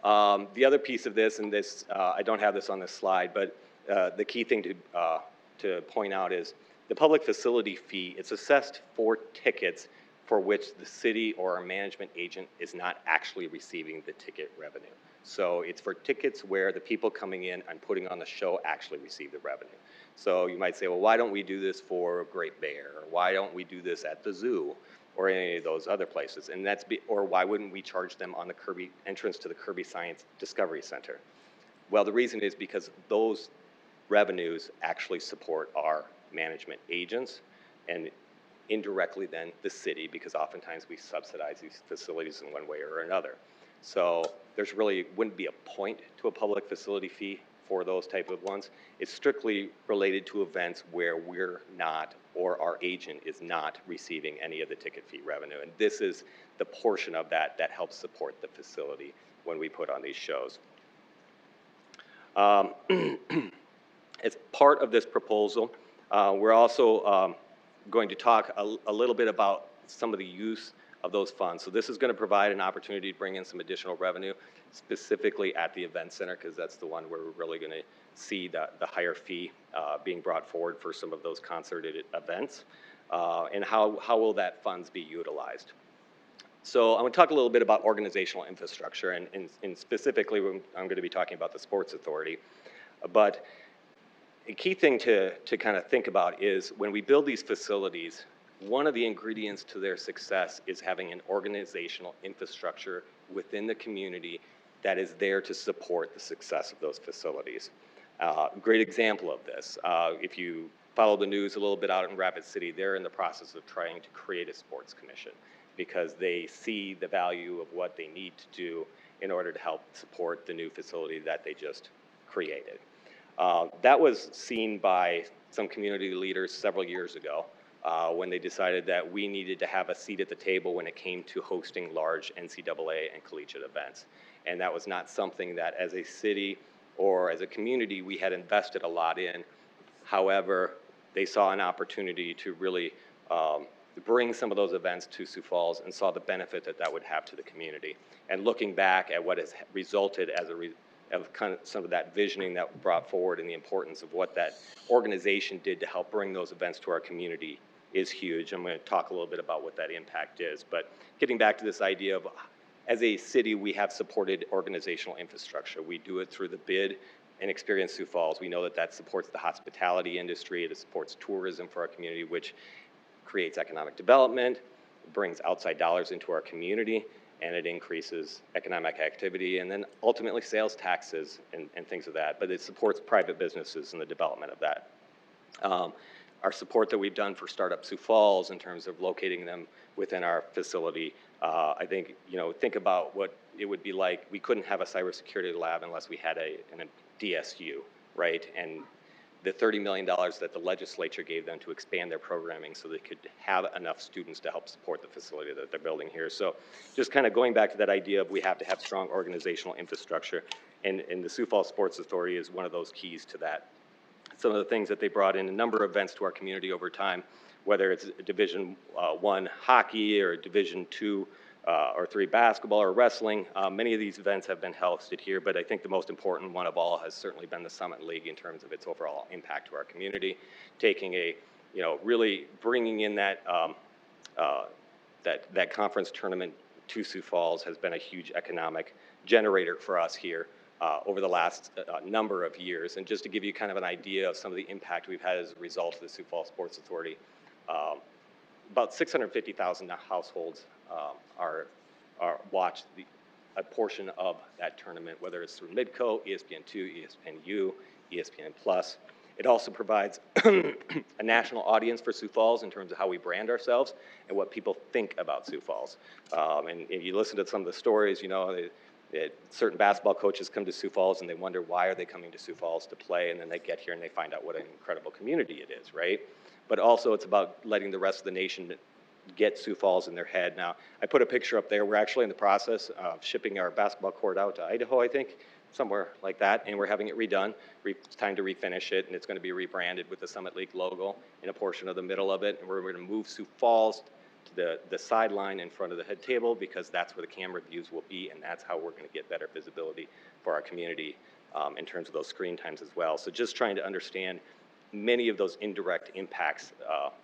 The other piece of this, and this, I don't have this on this slide, but the key thing to point out is the public facility fee. It's assessed for tickets for which the city or our management agent is not actually receiving the ticket revenue. So it's for tickets where the people coming in and putting on the show actually receive the revenue. So you might say, well, why don't we do this for Great Bear? Or why don't we do this at the zoo or any of those other places? And or why wouldn't we charge them on the Kirby entrance to the Kirby Science Discovery Center? Well, the reason is because those revenues actually support our management agents, and indirectly then the city, because oftentimes we subsidize these facilities in one way or another. So there's really wouldn't be a point to a public facility fee for those type of ones. It's strictly related to events where we're not, or our agent is not receiving any of the ticket fee revenue. And this is the portion of that that helps support the facility when we put on these shows. As part of this proposal, we're also going to talk a little bit about some of the use of those funds. So this is going to provide an opportunity to bring in some additional revenue, specifically at the event center, because that's the one where we're really going to see the higher fee being brought forward for some of those concerted events. And how will that funds be utilized? So I'm going to talk a little bit about organizational infrastructure, and specifically I'm going to be talking about the Sports Authority. But a key thing to kind of think about is when we build these facilities, one of the ingredients to their success is having an organizational infrastructure within the community that is there to support the success of those facilities. Great example of this. If you follow the news a little bit out in Rapid City, they're in the process of trying to create a sports commission because they see the value of what they need to do in order to help support the new facility that they just created. That was seen by some community leaders several years ago when they decided that we needed to have a seat at the table when it came to hosting large NCAA and collegiate events. And that was not something that as a city or as a community we had invested a lot in. However, they saw an opportunity to really bring some of those events to Sioux Falls and saw the benefit that that would have to the community. And looking back at what has resulted as of kind of some of that visioning that brought forward and the importance of what that organization did to help bring those events to our community is huge. I'm going to talk a little bit about what that impact is. But getting back to this idea of, as a city, we have supported organizational infrastructure. We do it through the bid and Experience Sioux Falls. We know that that supports the hospitality industry. It supports tourism for our community, which creates economic development, brings outside dollars into our community, and it increases economic activity, and then ultimately sales taxes and things of that. But it supports private businesses and the development of that. Our support that we've done for Startup Sioux Falls in terms of locating them within our facility, I think, think about what it would be like. We couldn't have a cybersecurity lab unless we had a DSU, right? And the $30 million that the legislature gave them to expand their programming so they could have enough students to help support the facility that they're building here. So just kind of going back to that idea of we have to have strong organizational infrastructure, and the Sioux Falls Sports Authority is one of those keys to that. Some of the things that they brought in, a number of events to our community over time, whether it's Division I hockey or Division II or III basketball or wrestling. Many of these events have been hosted here, but I think the most important one of all has certainly been the Summit League in terms of its overall impact to our community, taking really bringing in that that conference tournament to Sioux Falls has been a huge economic generator for us here over the last number of years. And just to give you kind of an idea of some of the impact we've had as a result of the Sioux Falls Sports Authority, about 650,000 households watch a portion of that tournament, whether it's through Midco, ESPN2, ESPNU, ESPN Plus. It also provides a national audience for Sioux Falls in terms of how we brand ourselves and what people think about Sioux Falls. And if you listen to some of the stories, certain basketball coaches come to Sioux Falls and they wonder why are they coming to Sioux Falls to play, and then they get here and they find out what an incredible community it is, right? But also it's about letting the rest of the nation get Sioux Falls in their head. Now, I put a picture up there. We're actually in the process of shipping our basketball court out to Idaho, I think, somewhere like that, and we're having it redone. It's time to refinish it, and it's going to be rebranded with the Summit League logo in a portion of the middle of it, and we're going to move Sioux Falls to the sideline in front of the head table because that's where the camera views will be, and that's how we're going to get better visibility for our community in terms of those screen times as well. So just trying to understand many of those indirect impacts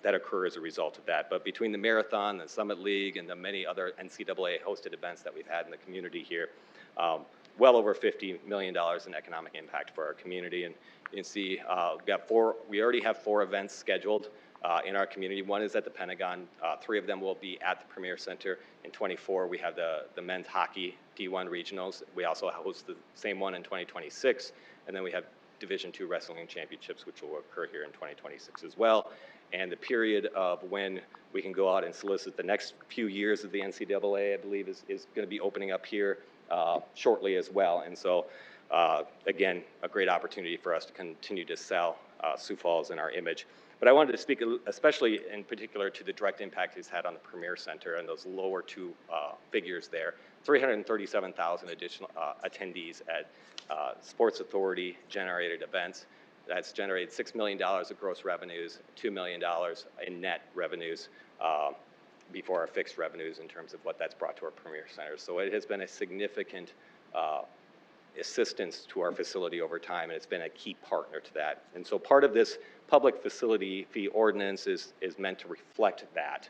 that occur as a result of that. But between the marathon, the Summit League, and the many other NCAA hosted events that we've had in the community here, well over $50 million in economic impact for our community. And you can see we already have 4 events scheduled in our community. One is at the Pentagon. 3 of them will be at the Premier Center. In 24, we have the men's hockey D1 regionals. We also host the same one in 2026. And then we have Division II Wrestling Championships, which will occur here in 2026 as well. And the period of when we can go out and solicit the next few years of the NCAA, I believe, is going to be opening up here shortly as well. And so, again, a great opportunity for us to continue to sell Sioux Falls and our image. But I wanted to speak especially in particular to the direct impact it's had on the Premier Center and those lower 2 figures there. 337,000 additional attendees at Sports Authority generated events. That's generated $6 million of gross revenues, $2 million in net revenues before our fixed revenues in terms of what that's brought to our Premier Center. So it has been a significant assistance to our facility over time, and it's been a key partner to that. And so part of this public facility fee ordinance is meant to reflect that.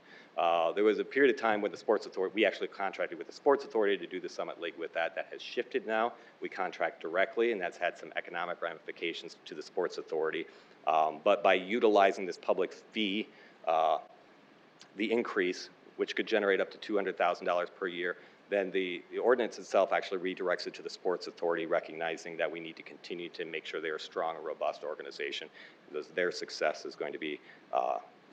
There was a period of time when the Sports Authority, we actually contracted with the Sports Authority to do the Summit League with that. That has shifted now. We contract directly, and that's had some economic ramifications to the Sports Authority. But by utilizing this public fee, the increase, which could generate up to $200,000 per year, then the ordinance itself actually redirects it to the sports authority, recognizing that we need to continue to make sure they're a strong and robust organization, because their success is going to be,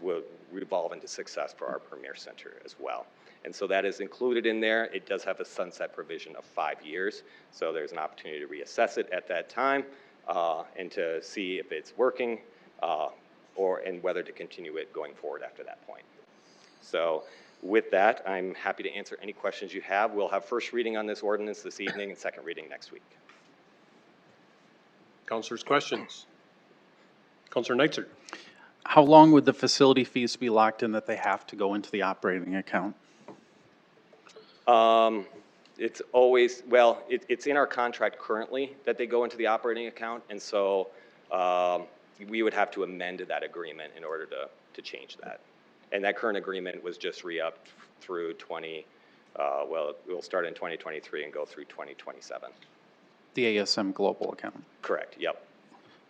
will revolve into success for our Premier Center as well. And so that is included in there. It does have a sunset provision of 5 years, so there's an opportunity to reassess it at that time and to see if it's working and whether to continue it going forward after that point. So with that, I'm happy to answer any questions you have. We'll have first reading on this ordinance this evening and second reading next week. Councilors, questions? Councilor Neitzer. How long would the facility fees be locked in that they have to go into the operating account? It's always, well, it's in our contract currently that they go into the operating account, and so we would have to amend that agreement in order to change that. And that current agreement was just re-upped through well, it will start in 2023 and go through 2027. The ASM Global account? Correct, yep.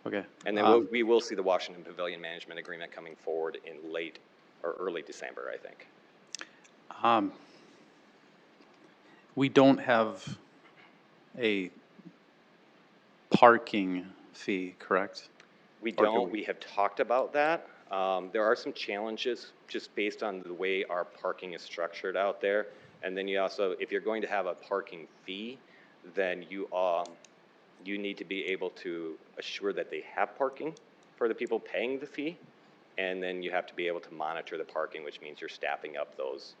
Okay. And then we will see the Washington Pavilion Management Agreement coming forward in late or early December, I think. We don't have a parking fee, correct? We Or do don't. we? We have talked about that. There are some challenges just based on the way our parking is structured out there. And then you also, if you're going to have a parking fee, then you need to be able to assure that they have parking for the people paying the fee. And then you have to be able to monitor the parking, which means you're staffing up those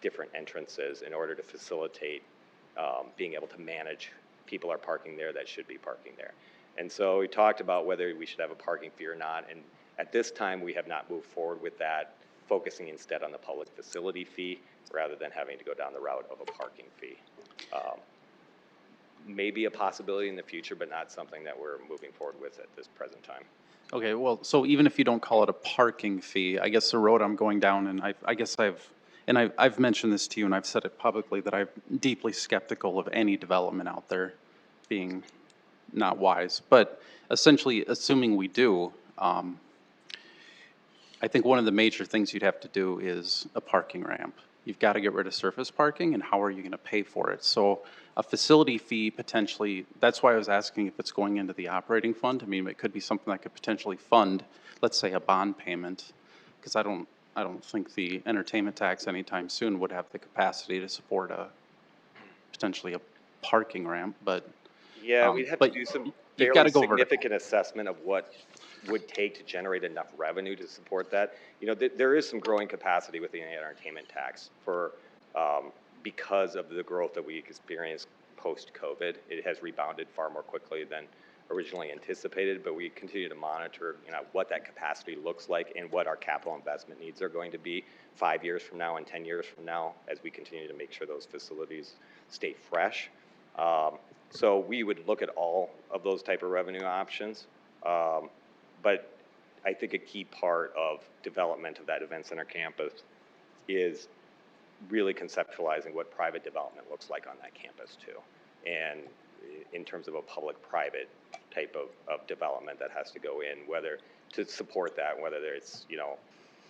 different entrances in order to facilitate being able to manage people are parking there that should be parking there. And so we talked about whether we should have a parking fee or not, and at this time we have not moved forward with that, focusing instead on the public facility fee rather than having to go down the route of a parking fee. Maybe a possibility in the future, but not something that we're moving forward with at this present time. Okay, well, so even if you don't call it a parking fee, I guess the road I'm going down, and I've mentioned this to you and I've said it publicly, that I'm deeply skeptical of any development out there being not wise. But essentially, assuming we do, I think one of the major things you'd have to do is a parking ramp. You've got to get rid of surface parking, and how are you going to pay for it? So a facility fee potentially, that's why I was asking if it's going into the operating fund. I mean, it could be something that could potentially fund, let's say, a bond payment, because I don't think the entertainment tax anytime soon would have the capacity to support potentially a parking ramp, but. Yeah, we'd have to do some You've got fairly to go vertical. significant assessment of what would take to generate enough revenue to support that. You know, there is some growing capacity within the entertainment tax for, because of the growth that we experienced post-COVID. It has rebounded far more quickly than originally anticipated, but we continue to monitor, what that capacity looks like and what our capital investment needs are going to be 5 years from now and 10 years from now as we continue to make sure those facilities stay fresh. So we would look at all of those type of revenue options. But I think a key part of development of that event center campus is really conceptualizing what private development looks like on that campus too. And in terms of a public-private type of development that has to go in, whether to support that, whether it's,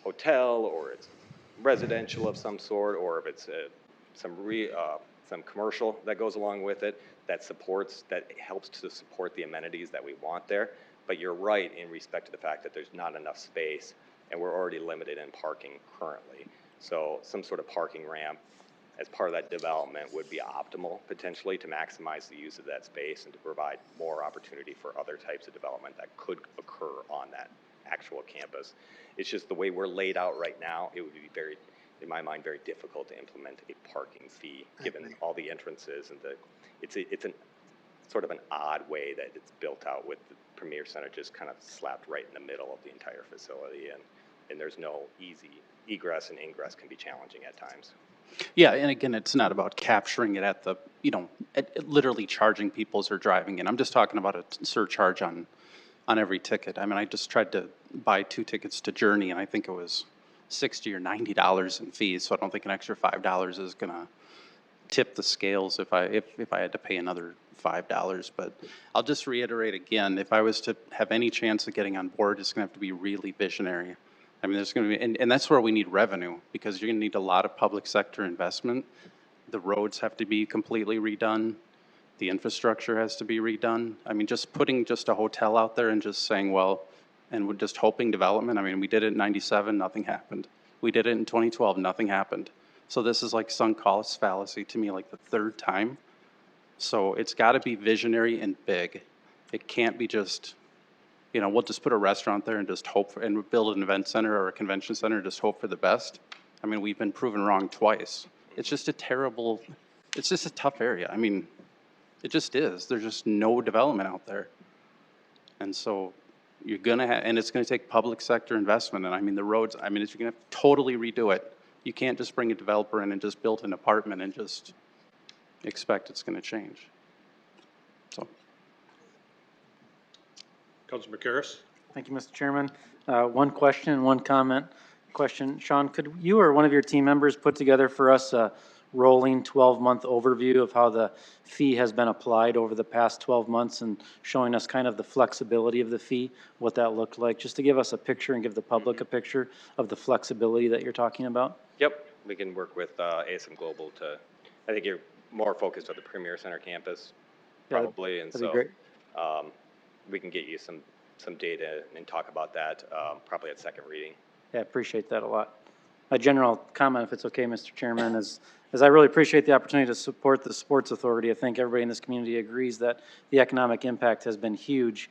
hotel or it's residential of some sort, or if it's some commercial that goes along with it that helps to support the amenities that we want there. But you're right in respect to the fact that there's not enough space and we're already limited in parking currently. So some sort of parking ramp as part of that development would be optimal potentially to maximize the use of that space and to provide more opportunity for other types of development that could occur on that actual campus. It's just the way we're laid out right now, it would be in my mind, very difficult to implement a parking fee given all the entrances and it's an sort of an odd way that it's built out with the Premier Center just kind of slapped right in the middle of the entire facility, and there's no easy egress, and ingress can be challenging at times. Yeah, and again, it's not about capturing it at the, literally charging people as they're driving in. I'm just talking about a surcharge on every ticket. I mean, I just tried to buy 2 tickets to Journey, and I think it was $60 or $90 in fees, so I don't think an extra $5 is going to tip the scales if I had to pay another $5. But I'll just reiterate again, if I was to have any chance of getting on board, it's going to have to be really visionary. I mean, there's going to be, and that's where we need revenue, because you're going to need a lot of public sector investment The roads have to be completely redone. The infrastructure has to be redone. I mean, just putting just a hotel out there and just saying, well, and we're just hoping development. I mean, we did it in 97, nothing happened. We did it in 2012, nothing happened. So this is like sunk cost fallacy to me, like the third time. So it's got to be visionary and big. It can't be just, you know, we'll just put a restaurant there and just hope for, and build an event center or a convention center and just hope for the best. I mean, we've been proven wrong twice. It's just a terrible, it's just a tough area. I mean, it just is. There's just no development out there. And so you're gonna have, and it's gonna take public sector investment. And I mean, the roads, I mean, if you're gonna totally redo it, you can't just bring a developer in and just build an apartment and just expect it's gonna change. So. Councilor McCarris? Thank you, Mr. Chairman. One question and one comment. Question, Sean, could you or one of your team members put together for us a rolling 12-month overview of how the fee has been applied over the past 12 months and showing us kind of the flexibility of the fee, what that looked like, just to give us a picture and give the public a picture of the flexibility that you're talking about? Yep, we can work with ASM Global to, I think you're more focused on the Premier Center campus, Yeah, probably, and that'd be so great. we can get you some data and talk about that probably at second reading. Yeah, I appreciate that a lot. My general comment, if it's okay, Mr. Chairman, is I really appreciate the opportunity to support the Sports Authority. I think everybody in this community agrees that the economic impact has been huge.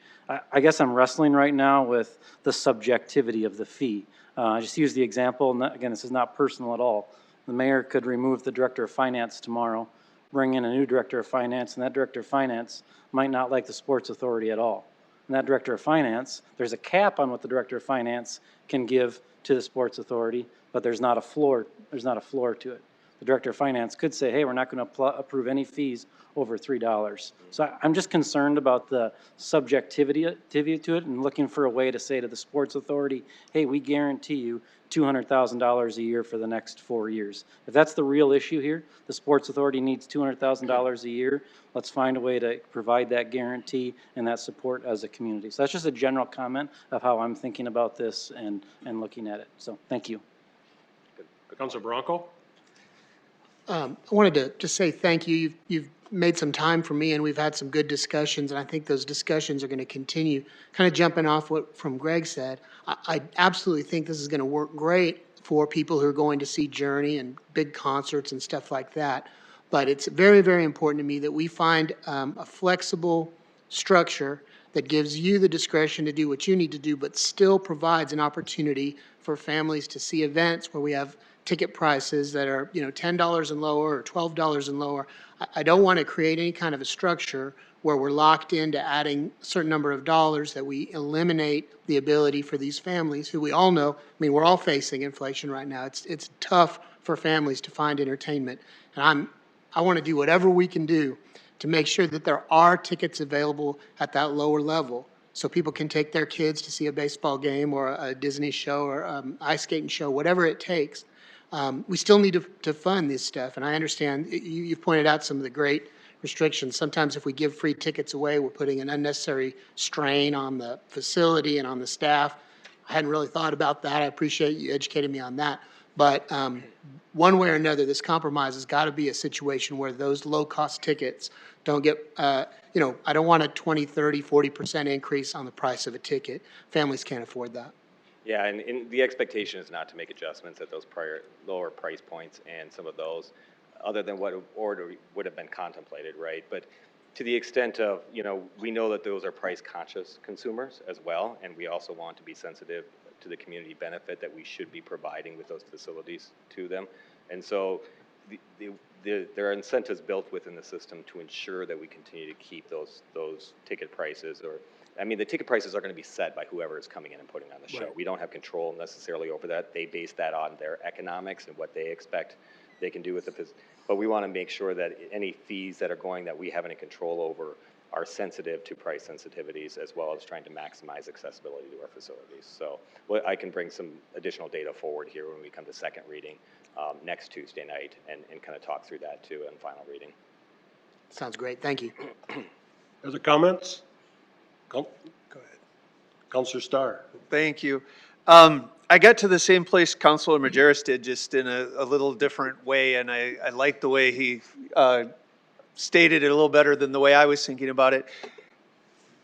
I guess I'm wrestling right now with the subjectivity of the fee. I just use the example, and again, this is not personal at all. The mayor could remove the director of finance tomorrow, bring in a new director of finance, and that director of finance might not like the Sports Authority at all. And that director of finance, there's a cap on what the director of finance can give to the Sports Authority, but there's not a floor to it. The director of finance could say, hey, we're not going to approve any fees over $3. So I'm just concerned about the subjectivity to it and looking for a way to say to the Sports Authority, hey, we guarantee you $200,000 a year for the next 4 years. If that's the real issue here, the Sports Authority needs $200,000 a year. Let's find a way to provide that guarantee and that support as a community. So that's just a general comment of how I'm thinking about this and looking at it. So thank you. Councilor Bronco? I wanted to just say thank you. You've made some time for me, and we've had some good discussions, and I think those discussions are going to continue. Kind of jumping off what from Greg said, I absolutely think this is going to work great for people who are going to see Journey and big concerts and stuff like that. But it's very, very important to me that we find a flexible structure that gives you the discretion to do what you need to do, but still provides an opportunity for families to see events where we have ticket prices that are, you know, $10 and lower or $12 and lower. I don't want to create any kind of a structure where we're locked into adding a certain number of dollars that we eliminate the ability for these families who we all know, I mean, we're all facing inflation right now. It's tough for families to find entertainment. And I want to do whatever we can do to make sure that there are tickets available at that lower level so people can take their kids to see a baseball game or a Disney show or ice skating show, whatever it takes. We still need to fund this stuff, and I understand you've pointed out some of the great restrictions. Sometimes if we give free tickets away, we're putting an unnecessary strain on the facility and on the staff. I hadn't really thought about that. I appreciate you educating me on that. But one way or another, this compromise has got to be a situation where those low-cost tickets don't get, you know, I don't want a 20, 30, 40% increase on the price of a ticket. Families can't afford that. Yeah, and the expectation is not to make adjustments at those lower price points and some of those, other than what would have been contemplated, right? But to the extent of, you know, we know that those are price-conscious consumers as well, and we also want to be sensitive to the community benefit that we should be providing with those facilities to them. And so there are incentives built within the system to ensure that we continue to keep those ticket prices, or I mean, the ticket prices are going to be set by whoever is coming in and putting on the show. Right. We don't have control necessarily over that. They base that on their economics and what they expect they can do with the, but we want to make sure that any fees that are going that we have any control over are sensitive to price sensitivities, as well as trying to maximize accessibility to our facilities. So I can bring some additional data forward here when we come to second reading next Tuesday night and kind of talk through that too in final reading. Sounds great. Thank you. Other comments? Go Go ahead. Councilor Starr. Thank you. I got to the same place Councilor Majerus did, just in a little different way, and I like the way he stated it a little better than the way I was thinking about it.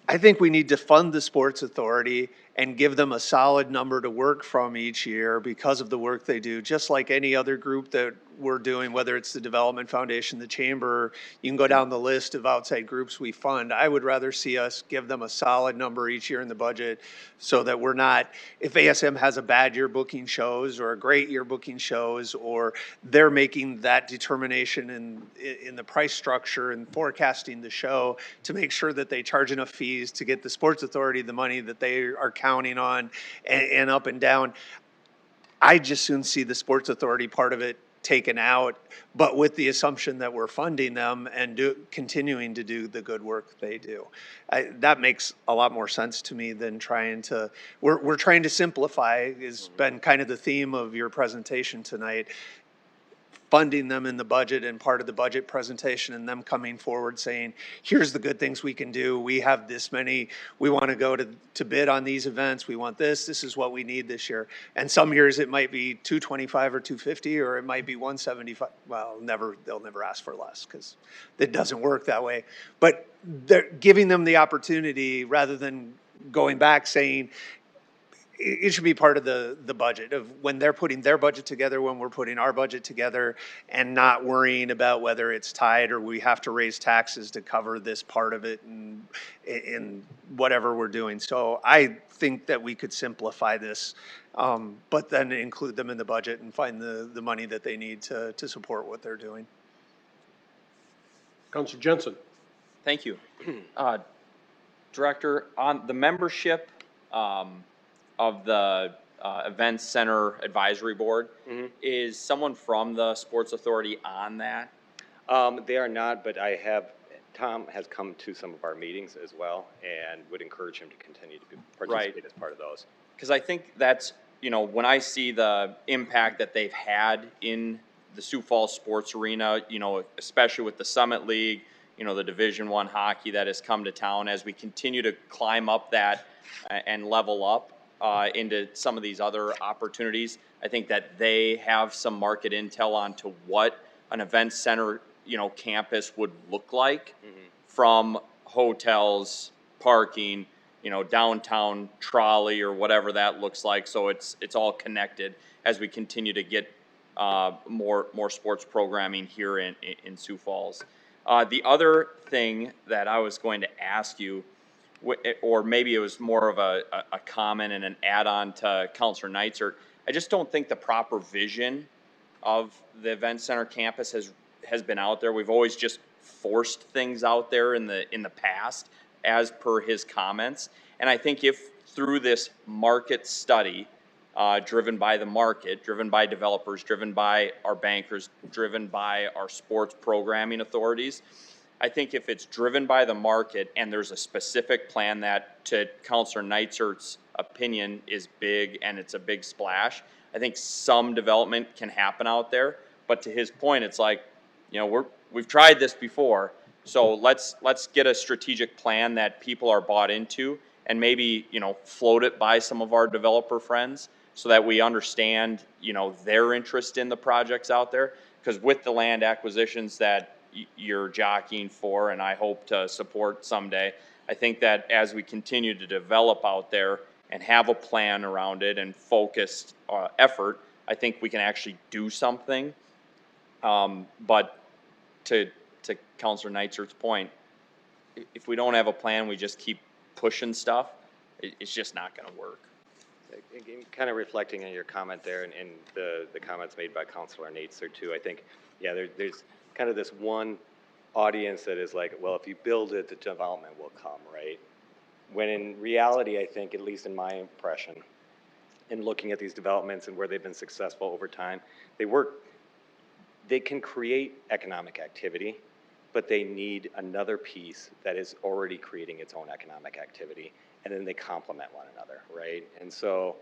I think we need to fund the Sports Authority and give them a solid number to work from each year because of the work they do, just like any other group that we're doing, whether it's the Development Foundation, the Chamber, you can go down the list of outside groups we fund. I would rather see us give them a solid number each year in the budget so that we're not, if ASM has a bad year booking shows or a great year booking shows, or they're making that determination in the price structure and forecasting the show to make sure that they charge enough fees to get the Sports Authority the money that they are counting on, and up and down. I just soon see the Sports Authority part of it taken out, but with the assumption that we're funding them and continuing to do the good work they do. That makes a lot more sense to me than trying to, we're trying to simplify, has been kind of the theme of your presentation tonight. Funding them in the budget and part of the budget presentation, and them coming forward saying, here's the good things we can do. We have this many, we want to go to bid on these events. We want this is what we need this year. And some years it might be 225 or 250, or it might be 175. Well, they'll never ask for less because it doesn't work that way. But they're giving them the opportunity rather than going back saying, it should be part of the budget of when they're putting their budget together, when we're putting our budget together, and not worrying about whether it's tied or we have to raise taxes to cover this part of it and in whatever we're doing. So I think that we could simplify this, but then include them in the budget and find the money that they need to support what they're doing. Councilor Jensen. Thank you. Director, on the membership of the Events Center Advisory Board, is someone from the Sports Authority on that? They are not, but Tom has come to some of our meetings as well, and would encourage him to continue to participate as part of those. Because I think that's, when I see the impact that they've had in the Sioux Falls sports arena, especially with the Summit League, the Division I hockey that has come to town, as we continue to climb up that and level up into some of these other opportunities, I think that they have some market intel onto what an event center, campus would look like, from hotels, parking, downtown trolley or whatever that looks like. So it's all connected as we continue to get more sports programming here in Sioux Falls. The other thing that I was going to ask you, or maybe it was more of a comment and an add-on to Councilor Neitzert, I just don't think the proper vision of the Event Center campus has been out there. We've always just forced things out there in the past, as per his comments. And I think if through this market study, driven by the market, driven by developers, driven by our bankers, driven by our sports programming authorities, I think if it's driven by the market and there's a specific plan that, to Councilor Neitzert's opinion, is big and it's a big splash, I think some development can happen out there. But to his point, it's like, we've tried this before, so let's get a strategic plan that people are bought into, and maybe float it by some of our developer friends so that we understand their interest in the projects out there. Because with the land acquisitions that you're jockeying for, and I hope to support someday, I think that as we continue to develop out there and have a plan around it and focused effort, I think we can actually do something. But to Councilor Neitzert's point, if we don't have a plan, we just keep pushing stuff, it's just not going to work. Kind of reflecting on your comment there, and the comments made by Councilor Neitzert too, I think, there's kind of this one audience that is like, well, if you build it, the development will come, right? When in reality, I think, at least in my impression, in looking at these developments and where they've been successful over time, they can create economic activity, but they need another piece that is already creating its own economic activity, and then they complement one another, right? And so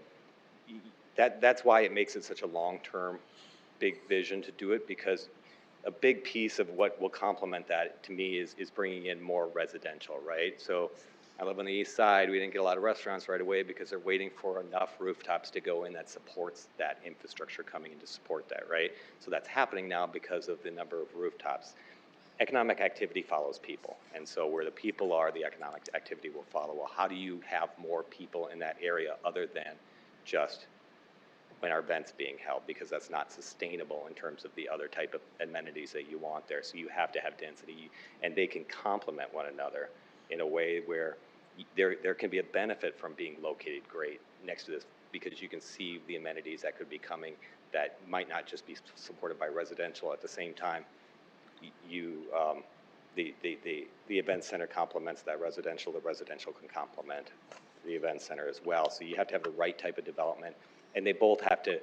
that's why it makes it such a long-term, big vision to do it, because a big piece of what will complement that, to me, is bringing in more residential, right? So I live on the east side. We didn't get a lot of restaurants right away because they're waiting for enough rooftops to go in that supports that infrastructure coming in to support that, right? So that's happening now because of the number of rooftops. Economic activity follows people. And so where the people are, the economic activity will follow. Well, how do you have more people in that area other than just when our events being held? Because that's not sustainable in terms of the other type of amenities that you want there. So you have to have density, and they can complement one another in a way where there can be a benefit from being located great next to this, because you can see the amenities that could be coming that might not just be supported by residential. At the same time, the event center complements that residential. The residential can complement the event center as well. So you have to have the right type of development, and they both have to,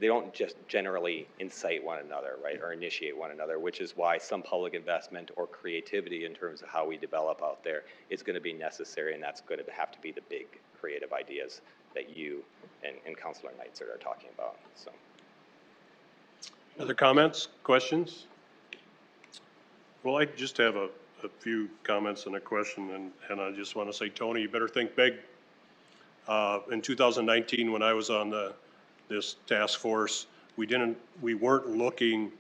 they don't just generally incite one another, right, or initiate one another, which is why some public investment or creativity in terms of how we develop out there is going to be necessary, and that's going to have to be the big creative ideas that you and Councilor Neitzer are talking about. So, Other comments, questions? Well, I just have a few comments and a question, and I just want to say, Tony, you better think big. In 2019, when I was on this task force, we weren't looking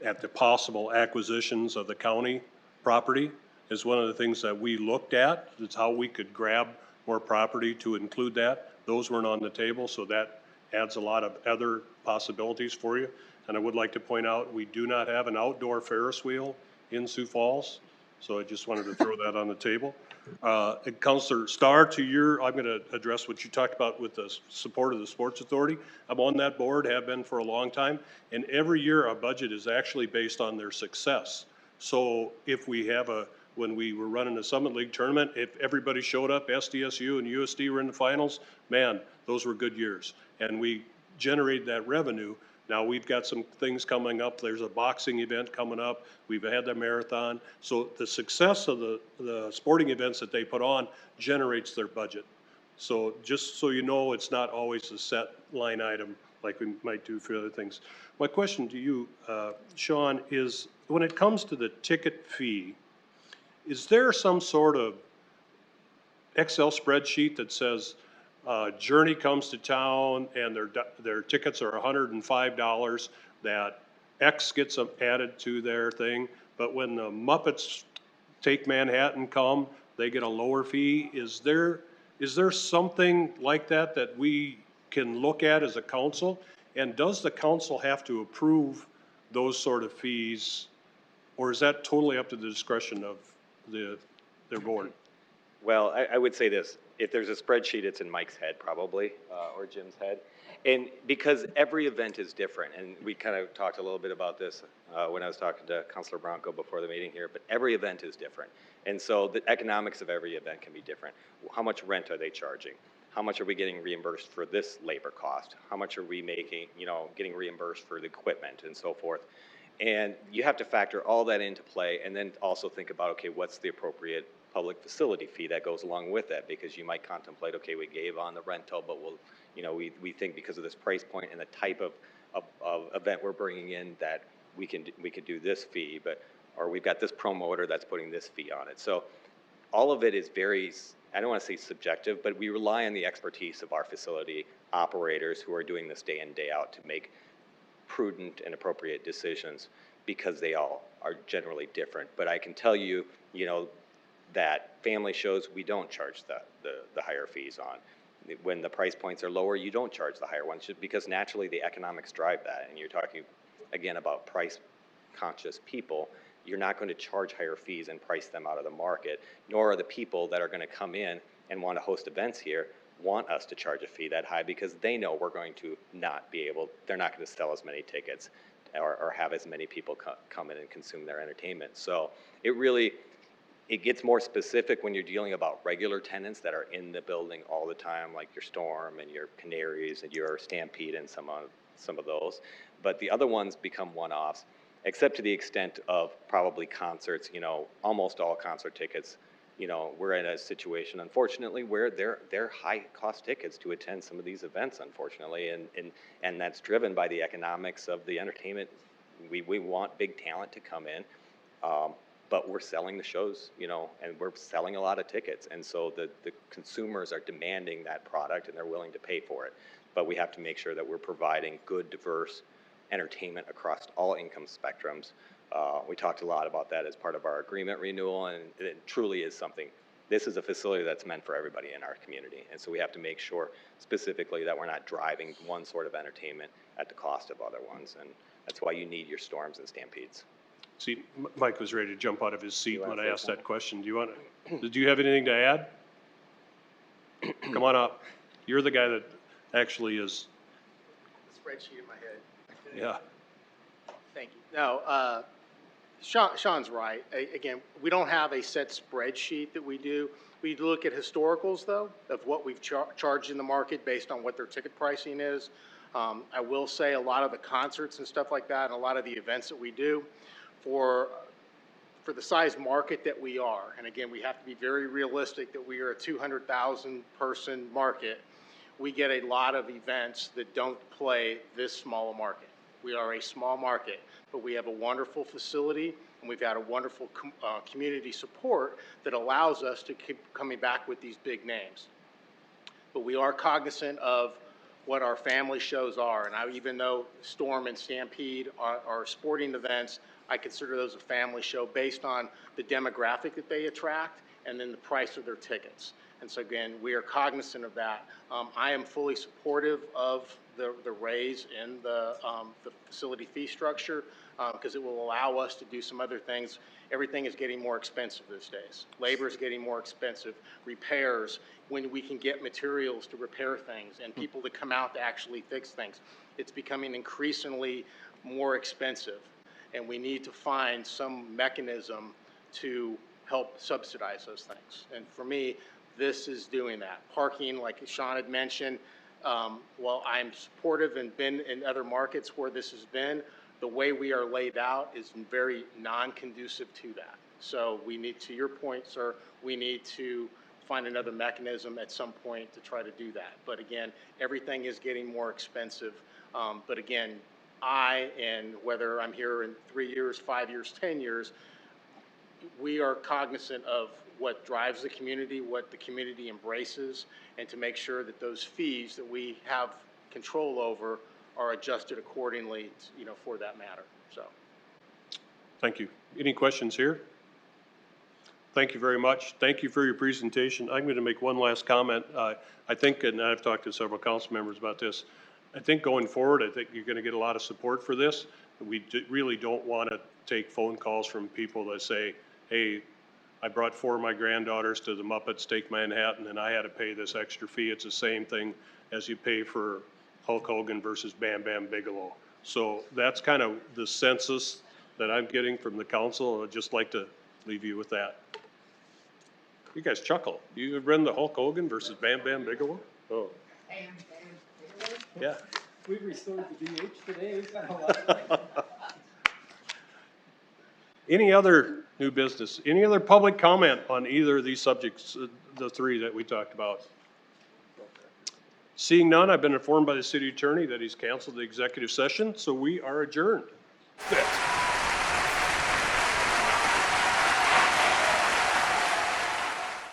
at the possible acquisitions of the county property is one of the things that we looked at. It's how we could grab more property to include that. Those weren't on the table, so that adds a lot of other possibilities for you. And I would like to point out, we do not have an outdoor Ferris wheel in Sioux Falls, so I just wanted to throw that on the table. And Councilor Starr, I'm going to address what you talked about with the support of the Sports Authority. I'm on that board, have been for a long time, and every year our budget is actually based on their success. So if we have when we were running the Summit League tournament, if everybody showed up, SDSU and USD were in the finals, man, those were good years. And we generated that revenue. Now we've got some things coming up. There's a boxing event coming up. We've had the marathon. So the success of the sporting events that they put on generates their budget. So just so you know, it's not always a set line item like we might do for other things. My question to you, Sean, is when it comes to the ticket fee, is there some sort of Excel spreadsheet that says Journey comes to town and their tickets are $105, that X gets added to their thing, but when the Muppets Take Manhattan come, they get a lower fee? Is there something like that that we can look at as a council? And does the council have to approve those sort of fees, or is that totally up to the discretion of their board? well, I would say this. If there's a spreadsheet, it's in Mike's head probably, or Jim's head. And because every event is different, and we kind of talked a little bit about this when I was talking to Councilor Bronco before the meeting here, but every event is different. And so the economics of every event can be different. How much rent are they charging? How much are we getting reimbursed for this labor cost? How much are we making, getting reimbursed for the equipment and so forth? And you have to factor all that into play, and then also think about, okay, what's the appropriate public facility fee that goes along with that? Because you might contemplate, okay, we gave on the rental, but we think because of this price point and the type of event we're bringing in that we could do this fee, or we've got this promoter that's putting this fee on it. So all of it is very, I don't want to say subjective, but we rely on the expertise of our facility operators who are doing this day in, day out to make prudent and appropriate decisions, because they all are generally different. But I can tell you, that family shows, we don't charge the higher fees on. When the price points are lower, you don't charge the higher ones, just because naturally the economics drive that. And you're talking, again, about price conscious people. You're not going to charge higher fees and price them out of the market, nor are the people that are going to come in and want to host events here want us to charge a fee that high, because they know we're going to they're not going to sell as many tickets or have as many people come in and consume their entertainment. So it gets more specific when you're dealing about regular tenants that are in the building all the time, like your Storm and your Canaries and your Stampede and some of those. But the other ones become one-offs, except to the extent of probably concerts. Almost all concert tickets, we're in a situation, unfortunately, where they're high-cost tickets to attend some of these events, unfortunately, and that's driven by the economics of the entertainment. We want big talent to come in. but we're selling the shows, you know, and we're selling a lot of tickets. And so the consumers are demanding that product and they're willing to pay for it. But we have to make sure that we're providing good, diverse entertainment across all income spectrums. We talked a lot about that as part of our agreement renewal, and it truly is something. This is a facility that's meant for everybody in our community. And so we have to make sure specifically that we're not driving one sort of entertainment at the cost of other ones. And that's why you need your storms and stampedes. See, Mike was ready to jump out of his seat when I asked that question. Do you have anything to add? Come on up. You're the guy that actually is, Spreadsheet in my head. yeah. Thank you. No, Sean's right. Again, we don't have a set spreadsheet that we do. We look at historicals, though, of what we've charged in the market based on what their ticket pricing is. I will say a lot of the concerts and stuff like that, and a lot of the events that we do, for the size market that we are, and again, we have to be very realistic that we are a 200,000 person market. We get a lot of events that don't play this small a market. We are a small market, but we have a wonderful facility, and we've got a wonderful community support that allows us to keep coming back with these big names. But we are cognizant of what our family shows are, and even though Storm and Stampede are sporting events, I consider those a family show based on the demographic that they attract and then the price of their tickets. And so again, we are cognizant of that. I am fully supportive of the raise in the facility fee structure because it will allow us to do some other things. Everything is getting more expensive these days. Labor is getting more expensive. Repairs, when we can get materials to repair things and people to come out to actually fix things, it's becoming increasingly more expensive. And we need to find some mechanism to help subsidize those things. And for me, this is doing that. Parking, like Sean had mentioned, while I'm supportive and been in other markets where this has been, the way we are laid out is very non-conducive to that. So we need, to your point, sir, we need to find another mechanism at some point to try to do that. But again, everything is getting more expensive. But again, and whether I'm here in 3 years, 5 years, 10 years, we are cognizant of what drives the community, what the community embraces, and to make sure that those fees that we have control over are adjusted accordingly, you know, for that matter. So, Thank you. Any questions here? Thank you very much. Thank you for your presentation. I'm going to make one last comment. I think, and I've talked to several council members about this, I think going forward, I think you're going to get a lot of support for this. We really don't want to take phone calls from people that say, hey, I brought 4 of my granddaughters to the Muppets Take Manhattan and I had to pay this extra fee. It's the same thing as you pay for Hulk Hogan versus Bam Bam Bigelow. So that's kind of the census that I'm getting from the council. I'd just like to leave you with that. You guys chuckle. You have run the Hulk Hogan versus Bam Bam Bigelow? Oh. Yeah. We restored the DH today. Any other new business? Any other public comment on either of these subjects, the 3 that we talked about? Seeing none, I've been informed by the city attorney that he's canceled the executive session, so we are adjourned.